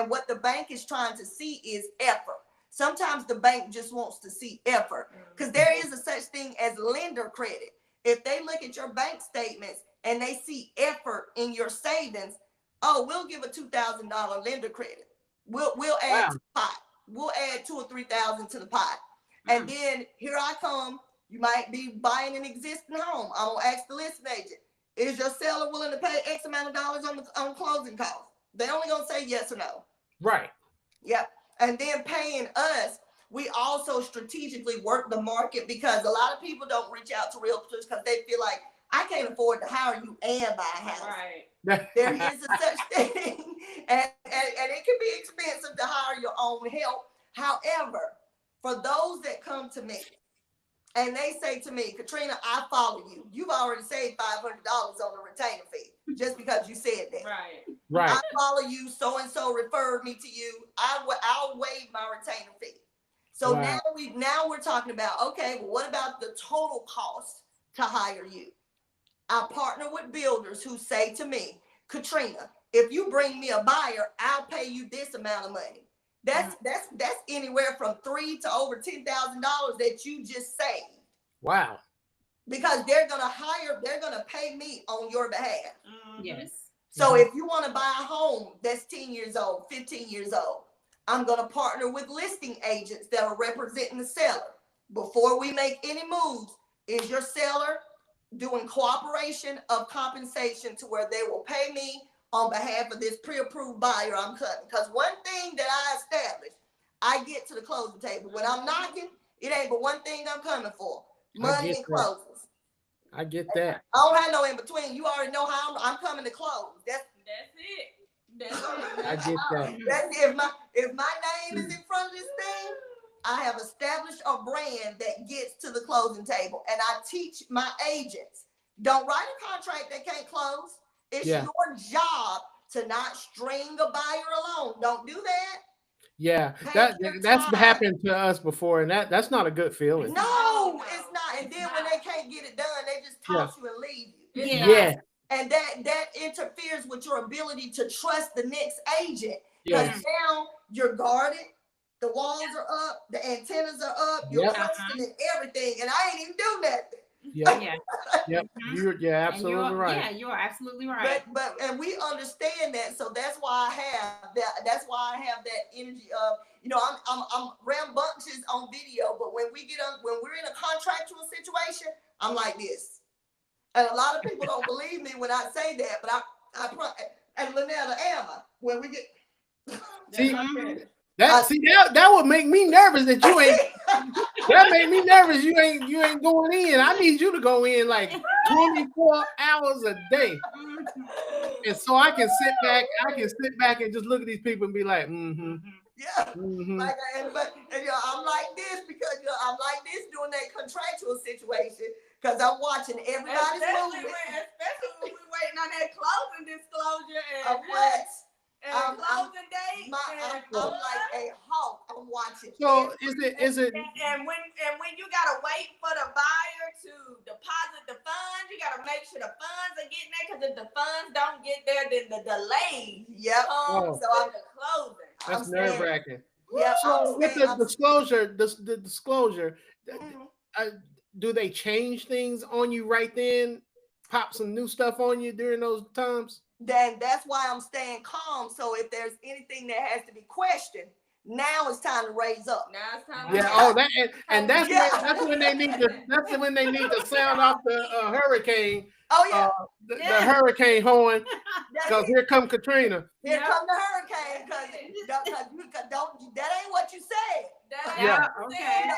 what the bank is trying to see is effort. Sometimes the bank just wants to see effort, because there is a such thing as lender credit. If they look at your bank statements and they see effort in your savings, we'll give a $2,000 lender credit. We'll add to the pot. We'll add $2,000 or $3,000 to the pot. And then here I come. You might be buying an existing home. I'm gonna ask the listing agent, is your seller willing to pay X amount of dollars on closing costs? They only gonna say yes or no. Right. Yep. and then paying us, we also strategically work the market, because a lot of people don't reach out to realtors because they feel like, I can't afford to hire you and buy a house. Right. There is a such thing, and it can be expensive to hire your own help. However, for those that come to me and they say to me, Katrina, I follow you. You've already saved $500 on the retainer fee just because you said that. Right. I follow you. So and so referred me to you. I'll waive my retainer fee. So now we're talking about, okay, well, what about the total cost to hire you? I partner with builders who say to me, Katrina, if you bring me a buyer, I'll pay you this amount of money. That's anywhere from $3,000 to over $10,000 that you just saved. Wow. Because they're gonna pay me on your behalf. Yes. So if you want to buy a home that's 10 years old, 15 years old, I'm gonna partner with listing agents that are representing the seller. Before we make any moves, is your seller doing cooperation of compensation to where they will pay me on behalf of this pre-approved buyer I'm cutting? Because one thing that I established, I get to the closing table. When I'm knocking, it ain't but one thing I'm coming for: money and closes. I get that. I don't have no in between. You already know how I'm coming to close. That's it. That's it. I get that. That's if my name is in front of this thing, I have established a brand that gets to the closing table. And I teach my agents, don't write a contract that can't close. It's your job to not string a buyer along. Don't do that. Yeah, that's happened to us before, and that's not a good feeling. No, it's not. And then when they can't get it done, they just toss you and leave you. Yeah. And that interferes with your ability to trust the next agent. Because now you're guarded, the walls are up, the antennas are up, you're questioning everything, and I ain't even do nothing. You're absolutely right. Yeah, you are absolutely right. But we understand that, so that's why I have that. That's why I have that energy of, I'm rambunctious on video, but when we're in a contractual situation, I'm like this. And a lot of people don't believe me when I say that, but and Lynetta, Emma, when we get that would make me nervous that you ain't. That made me nervous. You ain't going in. I need you to go in like 24 hours a day, and so I can sit back. I can sit back and just look at these people and be like, Yeah, like, I'm like this because I'm like this during that contractual situation because I'm watching everybody's movement. Especially when we're waiting on that closing disclosure and closing date. I'm like a hawk. I'm watching. So is it? And when you gotta wait for the buyer to deposit the funds, you gotta make sure the funds are getting there. Because if the funds don't get there, then the delay comes. So I'm closing. That's nerve wracking. Yeah. So with the disclosure, do they change things on you right then? Pop some new stuff on you during those times? Then that's why I'm staying calm. So if there's anything that has to be questioned, now it's time to raise up. Now it's time. That's when they need to sound off the hurricane. Oh yeah, the hurricane horn. Because here come Katrina. Here come the hurricane. Because that ain't what you said. Okay.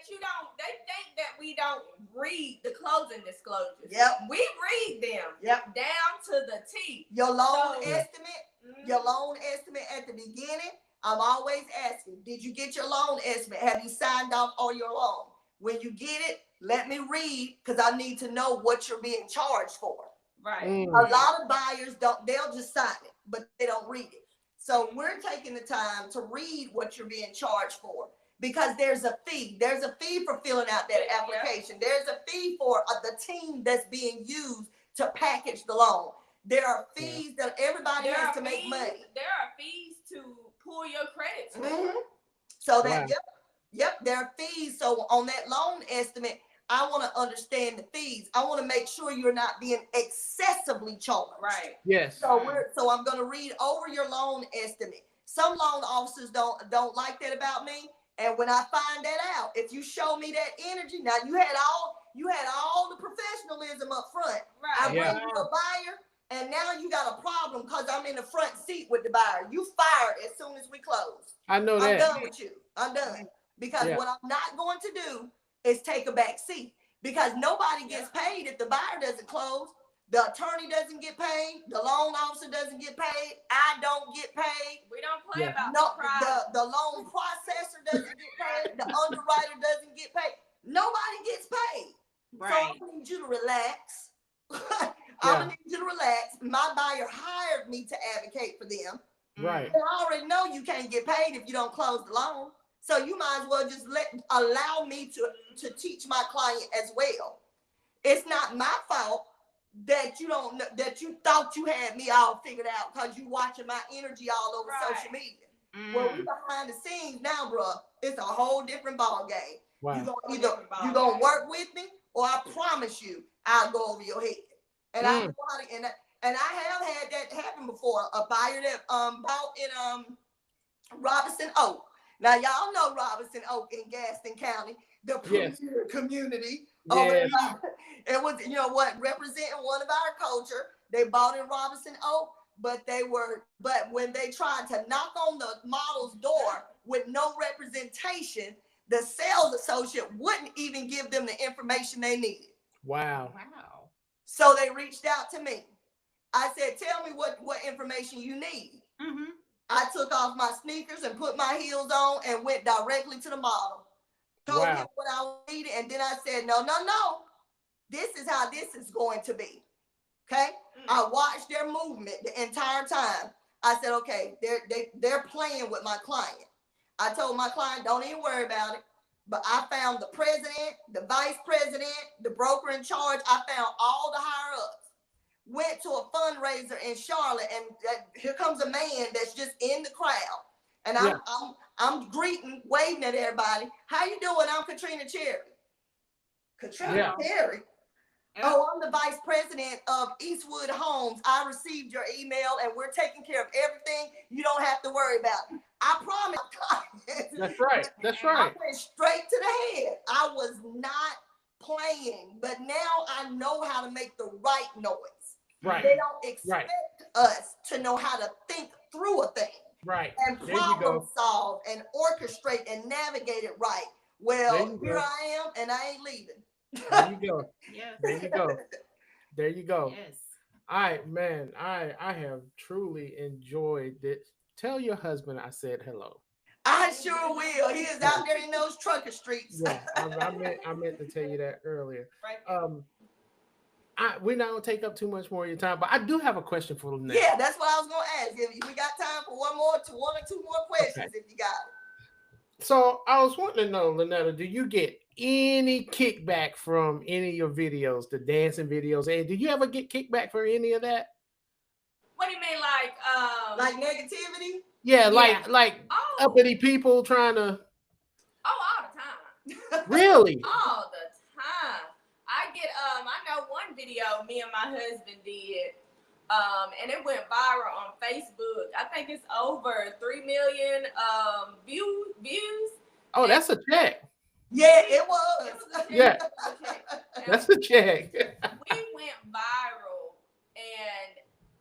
So they think that we don't read the closing disclosures. Yep. We read them. Yep. Down to the T. Your loan estimate. Your loan estimate at the beginning. I'm always asking, did you get your loan estimate? Have you signed off on your loan? When you get it, let me read because I need to know what you're being charged for. Right. A lot of buyers they'll just sign it, but they don't read it. So we're taking the time to read what you're being charged for because there's a fee. There's a fee for filling out that application. There's a fee for the team that's being used to package the loan. There are fees that everybody has to make money. There are fees to pull your credit score. So that there are fees. So on that loan estimate, I want to understand the fees. I want to make sure you're not being excessively charged. Right. Yes. So I'm going to read over your loan estimate. Some loan officers don't like that about me. And when I find that out, if you show me that energy, now you had all the professionalism up front. Right. I bring you a buyer. and now you got a problem because I'm in the front seat with the buyer. You fired as soon as we close. I know I'm that. done with you. I'm done. Because Yeah. what I'm not going to do is take a back seat, because nobody gets paid if the buyer doesn't close. The attorney doesn't get paid. The loan officer doesn't get paid. I don't get paid. We don't play Yeah. about No, surprise. the loan processor doesn't get paid. The underwriter doesn't get paid. Nobody gets paid. So I'm gonna need you to relax. I'm gonna need you to relax. My buyer hired me to advocate for them. Right. And I already know you can't get paid if you don't close the loan. So you might as well just allow me to teach my client as well. It's not my fault that you don't know, that you thought you had me all figured out because you watching my energy all over social media. Well, we behind the scenes now, bro. It's a whole different ball game. Wow. You gonna work with me, or I promise you, I'll go over your head. And I know how to, and I have had that happen before. A buyer that bought in Robinson Oak. Now y'all know Robinson Oak in Gaston County, the premier community. Yes. It was, you know what, representing one of our culture. They bought in Robinson Oak, but when they tried to knock on the model's door with no representation, the sales associate wouldn't even give them the information they needed. Wow. So they reached out to me. I said, tell me what information you need. I took off my sneakers and put my heels on and went directly to the model. Told him what I needed, and then I said, no. This is how this is going to be. Okay? I watched their movement the entire time. I said, okay, they're playing with my client. I told my client, don't even worry about it. But I found the president, the vice president, the broker in charge. I found all the higher ups. Went to a fundraiser in Charlotte, and here comes a man that's just in the crowd. And I'm greeting, waving at everybody. How you doing? I'm Katrina Cherry. Katrina Cherry? Oh, I'm the vice president of Eastwood Homes. I received your email, and we're taking care of everything. You don't have to worry about it. I promise. That's right. That's right. I went straight to the head. I was not playing, but now I know how to make the right noise. Right. They don't expect us to know how to think through a thing. Right. And problem solve and orchestrate and navigate it right. Well, here I am, and I ain't leaving. There you go. Yes. There you go. There you go. Yes. I have truly enjoyed it. Tell your husband I said hello. I sure will. He is out there in those trucker streets. Yeah, I meant to tell you that earlier. We're not gonna take up too much more of your time, but I do have a question for Lynetta. Yeah, that's what I was gonna ask. If we got time for one or two more questions, if you got it. So I was wanting to know, Lynetta, do you get any kickback from any of your videos, the dancing videos? And do you ever get kickback for any of that? What do you mean, like negativity? Yeah, like uppity people trying to. Oh, all the time. Really? All the time. I get I know one video me and my husband did, and it went viral on Facebook. I think it's over 3 million views. Oh, that's a check. Yeah, it was. Yeah, that's a check. We went viral, and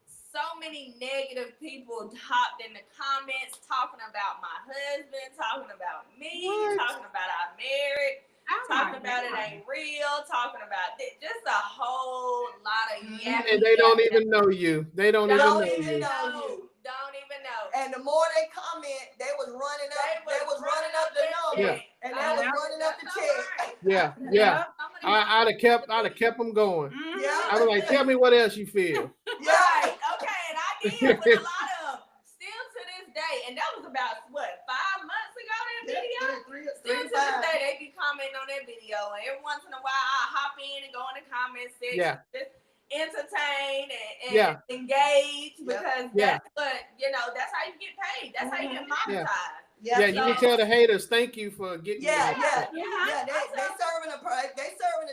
so many negative people hopped in the comments talking about my husband, talking about me, talking about our marriage. Talking about it ain't real, talking about just a whole lot of yapping. And they don't even know you. They don't even know you. Don't even know. And the more they comment, they was running up the number. Yeah. And they was running up the check. Yeah. I'd have kept them going. Yeah. I was like, tell me what else you feel. Right. Okay. And I did with a lot of them. Still to this day. And that was about 5 months ago, that video? Still to this day, they be commenting on that video. And every once in a while, I hop in and go in the comment section. Just entertain and engage, because that's what, that's how you get paid. That's how you get monetized. Yeah, you can tell the haters, thank you for getting They serving a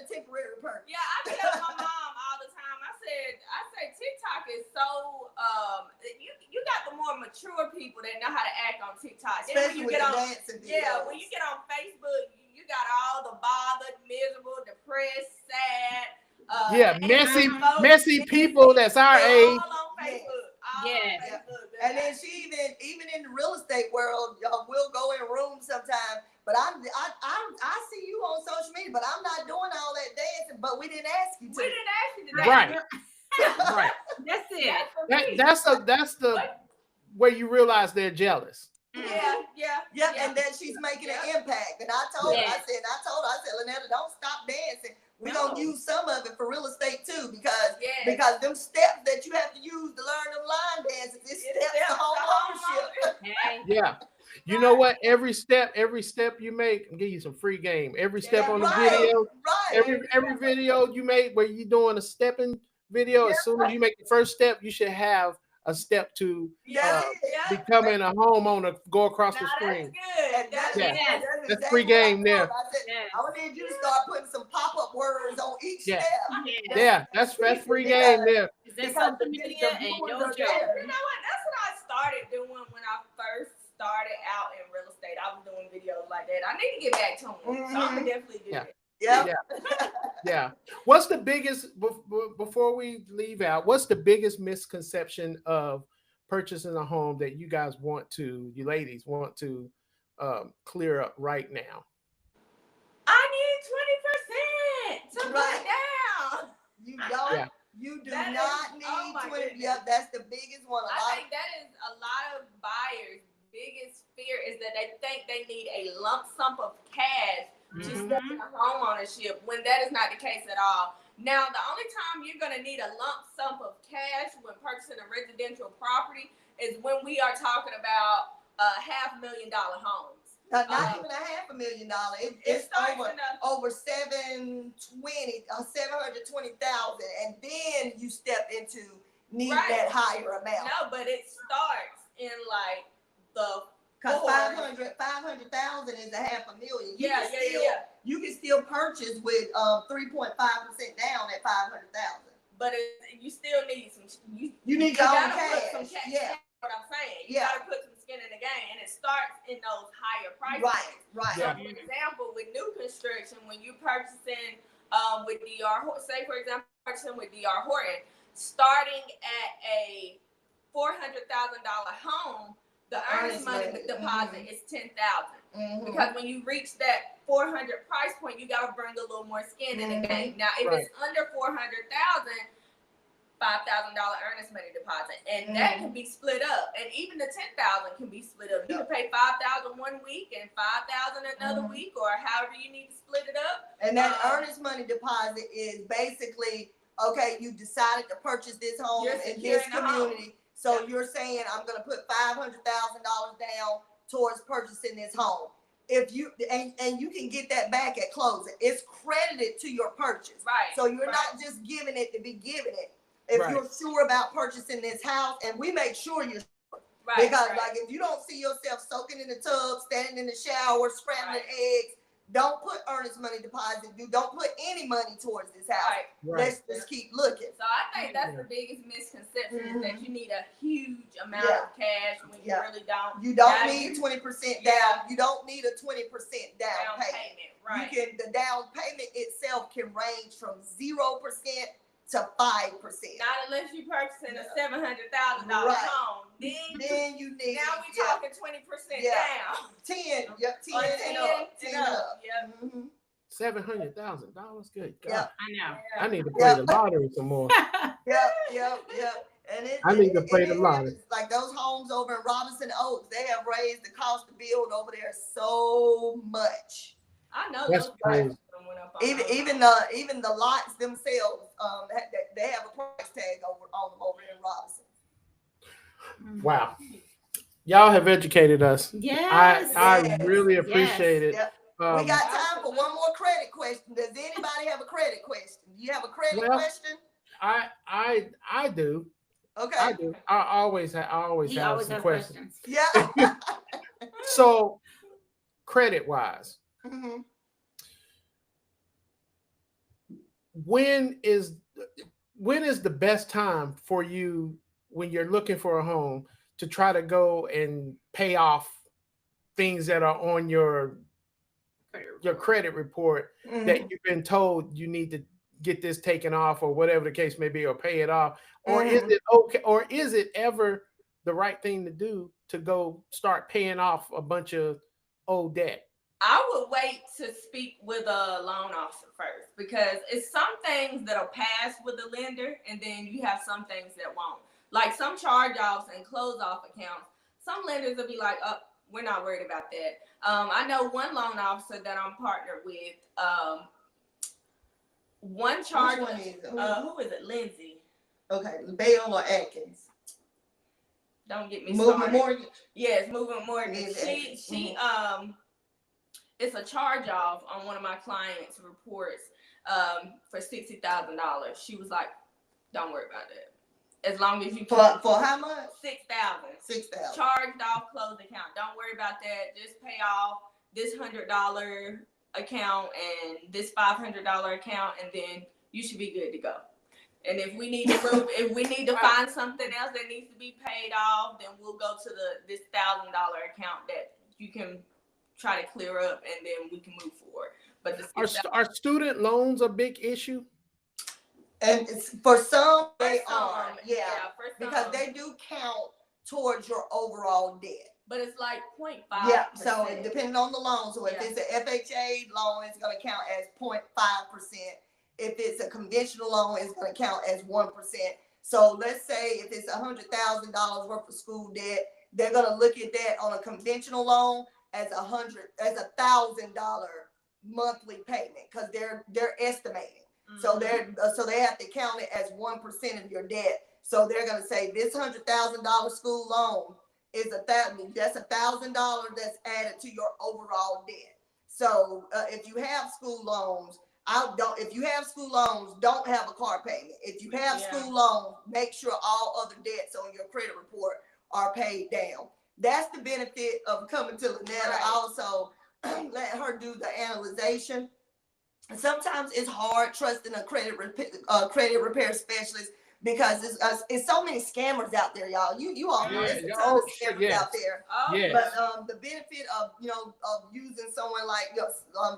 temporary perk. Yeah, I tell my mom all the time. I say TikTok is so you got the more mature people that know how to act on TikTok. Especially when you get on dancing videos. When you get on Facebook, you got all the bothered, miserable, depressed, sad, Yeah, messy people that's our age. All on Facebook. All Yes. on Facebook. And then she even in the real estate world, we'll go in rooms sometimes. But I see you on social media, but I'm not doing all that dancing. But we didn't ask you to. We didn't ask you to dance. Right. Right. That's it. That's the where you realize they're jealous. Yeah, and then she's making an impact. And I told her, I said, Lynetta, don't stop dancing. We're gonna use some of it for real estate too, because them steps that you have to use to learn them line dances, it's steps to home ownership. Yeah. You know what? Every step you make, I'll give you some free game. Every step on the video, every video you make where you're doing a stepping video, as soon as you make the first step, you should have a step to becoming a homeowner. Go across the screen. That's free game there. I would need you to start putting some pop-up words on each step. Yeah, that's free game there. Is that something media and no joke? You know what? That's what I started doing when I first started out in real estate. I was doing videos like that. I need to get back to them, so I'm gonna definitely do it. Yeah. What's the biggest, before we leave out, what's the biggest misconception of purchasing a home that you guys you ladies want to clear up right now? I need 20% to put down. You don't. You do not need 20. Yep, that's the biggest one. I think that is a lot of buyers' biggest fear is that they think they need a lump sum of cash to step into home ownership, when that is not the case at all. Now, the only time you're going to need a lump sum of cash when purchasing a residential property is when we are talking about $500,000 homes. Not even $500,000. It's over 720,000, and then you step into need that higher amount. No, but it starts in like the. Because 500,000 is $500,000. You can still purchase with 3.5% down at 500,000. But you still need some. You need your own cash. cash. Yeah, that's what I'm saying. You gotta put some skin in the game, and it starts in those higher prices. Right. So, for example, with new construction, when you purchasing with DR, say for example, purchasing with DR Horton, starting at a $400,000 home. The earnest money deposit is $10,000 because when you reach that 400 price point, you gotta bring a little more skin in the game. Now, if it's under 400,000, $5,000 earnest money deposit, and that can be split up. And even the $10,000 can be split up. You can pay $5,000 one week and $5,000 another week, or however you need to split it up. And that earnest money deposit is basically you decided to purchase this home in this community. So you're saying I'm going to put $500,000 down towards purchasing this home. If you and you can get that back at closing, it's credited to your purchase. Right. So you're not just giving it to be giving it. If you're sure about purchasing this house, and we make sure you're sure, because like if you don't see yourself soaking in the tub, standing in the shower, scrambling eggs, don't put earnest money deposit. Don't put any money towards this house. Let's just keep looking. So I think that's the biggest misconception is that you need a huge amount of cash when you really don't. You don't need 20% down. You don't need a 20% down payment. Right. The down payment itself can range from 0% to 5%. Not unless you purchasing a $700,000 home. Then you need. Now we talking 20% down. 10 and up. $700,000. Good God. I know. I need to play the lottery some more. Yep. And I need to play the lottery. Like those homes over in Robinson Oaks, they have raised the cost to build over there so much. I know that's crazy. Even the lots themselves, they have a price tag on them over in Robinson. Wow. Y'all have educated us. Yes. I really appreciate it. Yep. We got time for one more credit question. Does anybody have a credit question? Do you have a credit question? I do. Okay. I do. I always have some questions. Yeah. So, credit wise, when is the best time for you when you're looking for a home to try to go and pay off things that are on your credit report that you've been told you need to get this taken off or whatever the case may be, or pay it off? Or is it okay, or is it ever the right thing to do to go start paying off a bunch of old debt? I would wait to speak with a loan officer first, because it's some things that'll pass with the lender, and then you have some things that won't. Like some charge-offs and close-off accounts, some lenders will be like, oh, we're not worried about that. I know one loan officer that I'm partnered with, one charge, Which one is it? who is it? Lindsay. Okay, Bale or Atkins? Don't get me Movement started. Mortgage? Yes, Movement Mortgage. Yes, She it's a charge off on one of my clients' reports for $60,000. She was like, don't worry about it. As long as you For how much? $6,000. $6,000. Charged off closed account. Don't worry about that. Just pay off this $100 account and this $500 account, and then you should be good to go. And if we need to move, if we need to find something else that needs to be paid off, then we'll go to this $1,000 account that you can try to clear up, and then we can move forward. But are student loans a big issue? And for some, they some, are, yeah, for some. because they do count towards your overall debt. But it's like 0.5%. Yeah, so depending on the loan. So if Yeah. it's an FHA loan, it's going to count as 0.5%. If it's a conventional loan, it's going to count as 1%. So let's say if it's $100,000 worth of school debt, they're going to look at that on a conventional loan as $1,000 monthly payment, because they're estimating. So they have to count it as 1% of your debt. So they're going to say this $100,000 school loan is $1,000. That's $1,000 that's added to your overall debt. So if you have school loans, if you have school loans, don't have a car payment. If you have school loans, make sure all other debts on your credit report are paid down. That's the benefit of coming to Lynetta. Right. Also, let her do the analyzation. Sometimes it's hard trusting a credit repair specialist, because it's so many scammers out there, y'all. You all know there's a ton of scammers out there. But the benefit of using someone like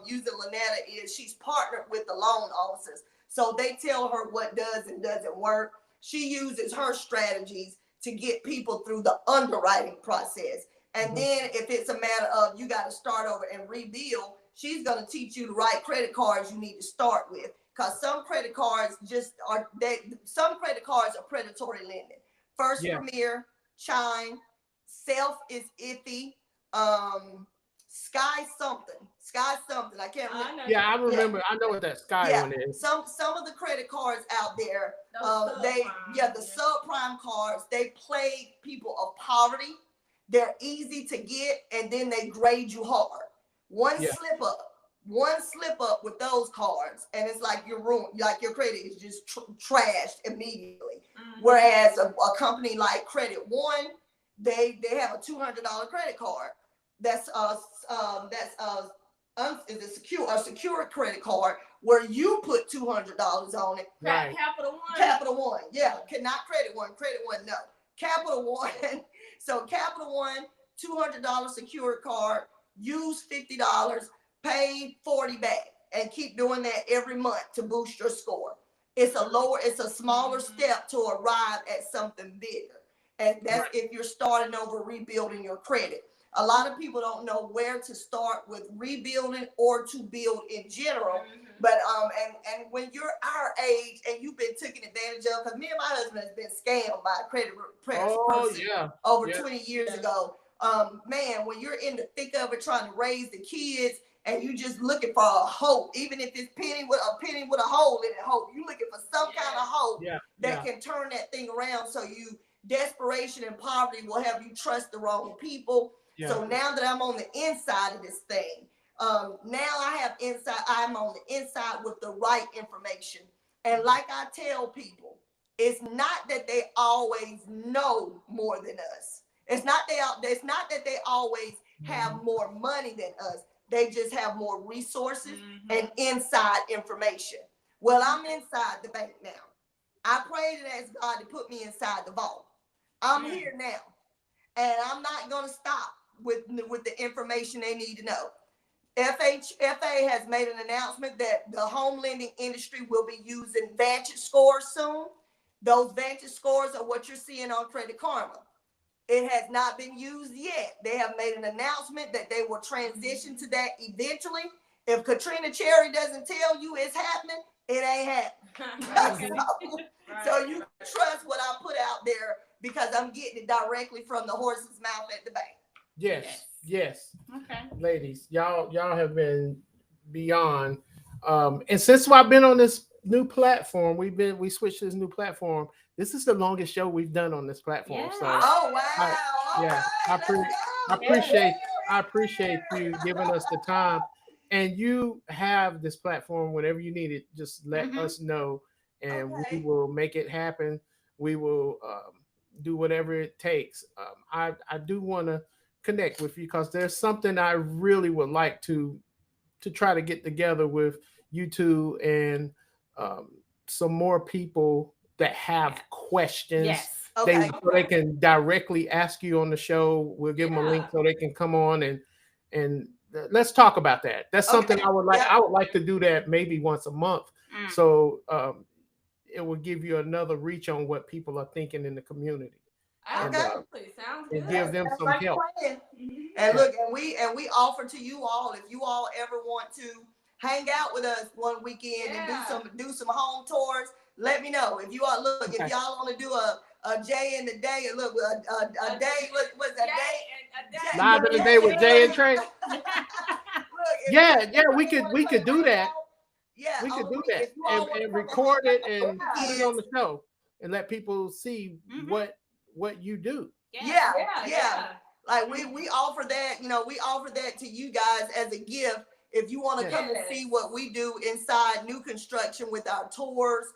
using Lynetta is she's partnered with the loan officers, so they tell her what does and doesn't work. She uses her strategies to get people through the underwriting process, and then if it's a matter of you got to start over and rebuild, she's going to teach you the right credit cards you need to start with. Because some credit cards some credit cards are predatory lending. First Premier, Chime, Self is iffy, Sky something. I can't remember. I remember. I know what that Sky one is. Some of the credit cards out there, the subprime cards, they plague people of poverty. They're easy to get, and then they grade you hard. One slip up with those cards, and it's like you're ruined, like your credit is just trashed immediately. Whereas a company like Credit One, they have a $200 credit card. That's a secure credit card where you put $200 on it. Right. Capital One. Capital One, not Credit One. Credit One, no. Capital One. So Capital One, $200 secure card. Use $50, pay $40 back, and keep doing that every month to boost your score. It's a smaller step to arrive at something bigger. And that's if you're starting over, rebuilding your credit. A lot of people don't know where to start with rebuilding or to build in general. But and when you're our age and you've been taken advantage of, because me and my husband has been scammed by a credit repair person over 20 years ago. Man, when you're in the thick of it trying to raise the kids and you just looking for a hope, even if it's penny with a hole in it, hope, you looking for some kind of hope that can turn that thing around. So desperation and poverty will have you trust the wrong people. So now that I'm on the inside of this thing, I'm on the inside with the right information. And like I tell people, it's not that they always know more than us. It's not that they always have more money than us. They just have more resources and inside information. Well, I'm inside the bank now. I prayed and asked God to put me inside the vault. I'm here now. And I'm not going to stop with the information they need to know. FHFA has made an announcement that the home lending industry will be using Vantage scores soon. Those Vantage scores are what you're seeing on Credit Karma. It has not been used yet. They have made an announcement that they will transition to that eventually. If Katrina Cherry doesn't tell you it's happening, it ain't happening. So you can trust what I put out there because I'm getting it directly from the horse's mouth at the bank. Yes. Okay. Ladies, y'all have been beyond. And since I've been on this new platform, we switched to this new platform. This is the longest show we've done on this platform. Yeah. So Oh wow! I appreciate you giving us the time. And you have this platform whenever you need it. Just let us know, and we will make it happen. We will do whatever it takes. I do want to connect with you because there's something I really would like to try to get together with you two and some more people that have questions. Yes. They can directly ask you on the show. We'll give them a link so they can come on and let's talk about that. That's something I would like. I would like to do that maybe once a month. So it will give you another reach on what people are thinking in the community. Absolutely, sounds good. And give them some help. And look, and we offer to you all, if you all ever want to hang out with us one weekend and do some home tours, let me know. If you all if y'all want to do a Jay in the day, look a day, what's that day? Live in the day with Jay and Trey. We could do that. Yeah, we could do that and record it and put it on the show and let people see what you do. Yeah. Like we offer that, we offer that to you guys as a gift. If you want to come and see what we do inside new construction with our tours,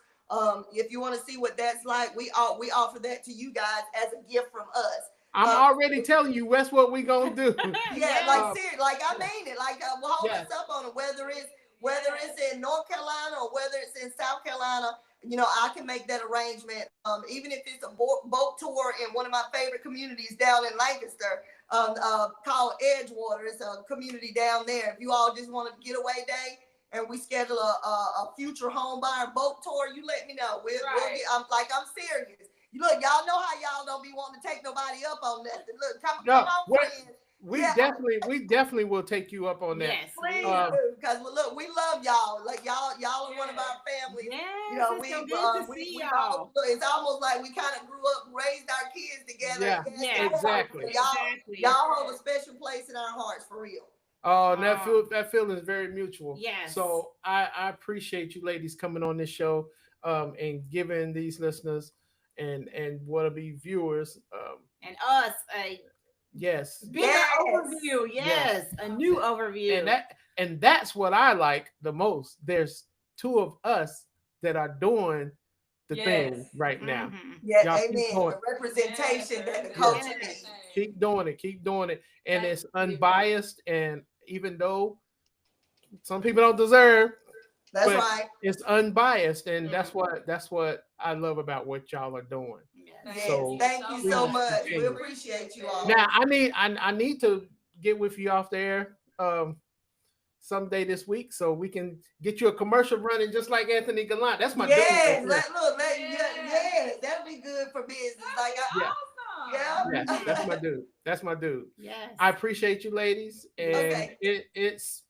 if you want to see what that's like, we offer that to you guys as a gift from us. I'm already telling you that's what we gonna do. Seriously, like I mean it. Like hold us up on it, whether it's in North Carolina or whether it's in South Carolina. I can make that arrangement. Even if it's a boat tour in one of my favorite communities down in Lancaster, called Edgewater. It's a community down there. If you all just want a getaway day and we schedule a future home buyer boat tour, you let me know. We'll get, I'm serious. Look, y'all know how y'all don't be wanting to take nobody up on nothing. Look, come on, friends. We definitely will take you up on that. Yes, please do. Because look, we love y'all. Like y'all are one of our families. Yes, it's so good to see y'all. It's almost like we kind of grew up, raised our kids together. Yeah, exactly. Y'all hold a special place in our hearts for real. Oh, and that feeling is very mutual. Yes. So I appreciate you ladies coming on this show and giving these listeners and what will be viewers and us a bigger overview. Yes, a new overview. And that's what I like the most. There's two of us that are doing the thing right now. Yeah, amen. The representation that the culture needs. Keep doing it. And it's unbiased. And even though some people don't deserve, that's right. It's unbiased, and that's what I love about what y'all are doing. Yes, so thank you so much. We appreciate you all. Now I need to get with you off there someday this week so we can get you a commercial running just like Anthony Gallant. That's my dude. Yes, that'd be good for business. Like that's my dude. Yes. I appreciate you ladies, and it's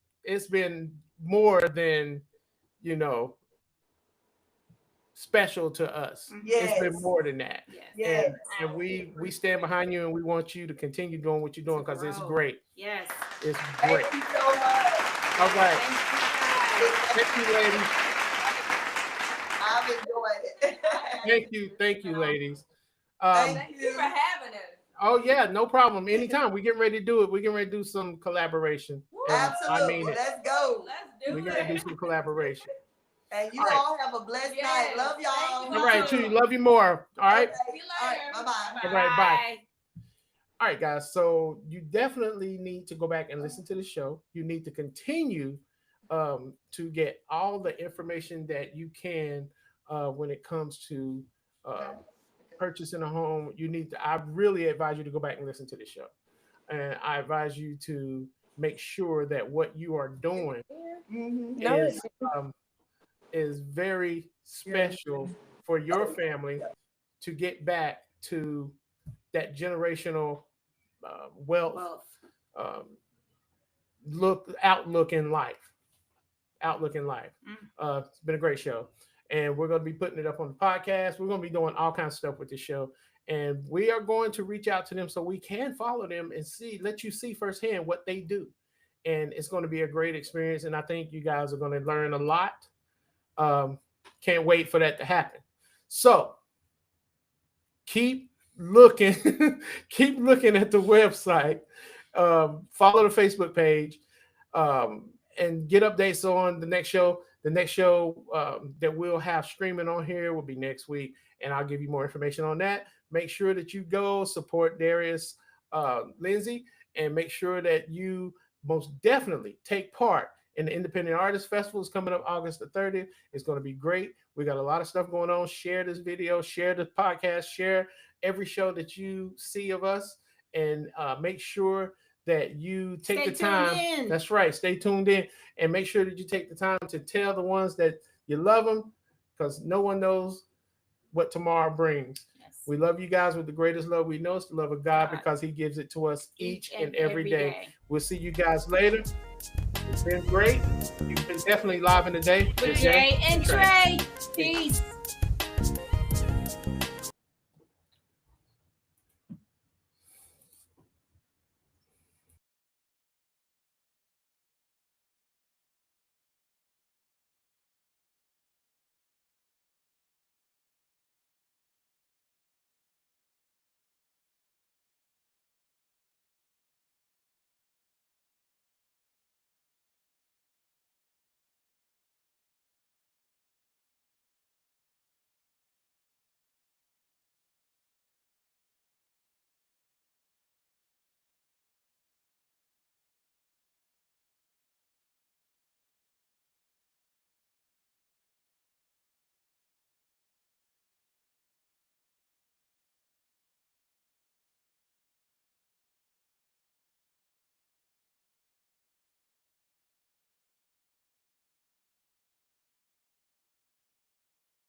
been more than special to us. It's been more than that. And we stand behind you, and we want you to continue doing what you're doing because it's great. Yes, it's great. Thank you so much. All right. Thank you, ladies. I've enjoyed it. Thank you, ladies. Thank you for having us. Oh yeah, no problem. Anytime. We're getting ready to do it. We're getting ready to do some collaboration. Absolutely. I mean it. Let's go. We're going to do some collaboration. And you all have a blessed night. Love y'all. All right, too. Love you more. All right. See you later. Bye-bye. All right, bye. All right, guys. So you definitely need to go back and listen to the show. You need to continue to get all the information that you can when it comes to purchasing a home. I really advise you to go back and listen to the show. And I advise you to make sure that what you are doing is very special for your family to get back to that generational wealth outlook in life. It's been a great show, and we're going to be putting it up on the podcast. We're going to be doing all kinds of stuff with the show, and we are going to reach out to them so we can follow them and let you see firsthand what they do. And it's going to be a great experience, and I think you guys are going to learn a lot. Can't wait for that to happen. So keep looking at the website, follow the Facebook page, and get updates on the next show. The next show that we'll have streaming on here will be next week, and I'll give you more information on that. Make sure that you go support Darius Lindsay, and make sure that you most definitely take part in the Independent Artist Festival. Is coming up August the 30th. It's going to be great. We got a lot of stuff going on. Share this video, share the podcast, share every show that you see of us, and make sure that you take the time. That's right. Stay tuned in, and make sure that you take the time to tell the ones that you love them, because no one knows what tomorrow brings. Yes. We love you guys with the greatest love we know. It's the love of God, because he gives it to us each and every day. We'll see you guys later. It's been great. You've been definitely live in the day. With Jay and Trey. Peace.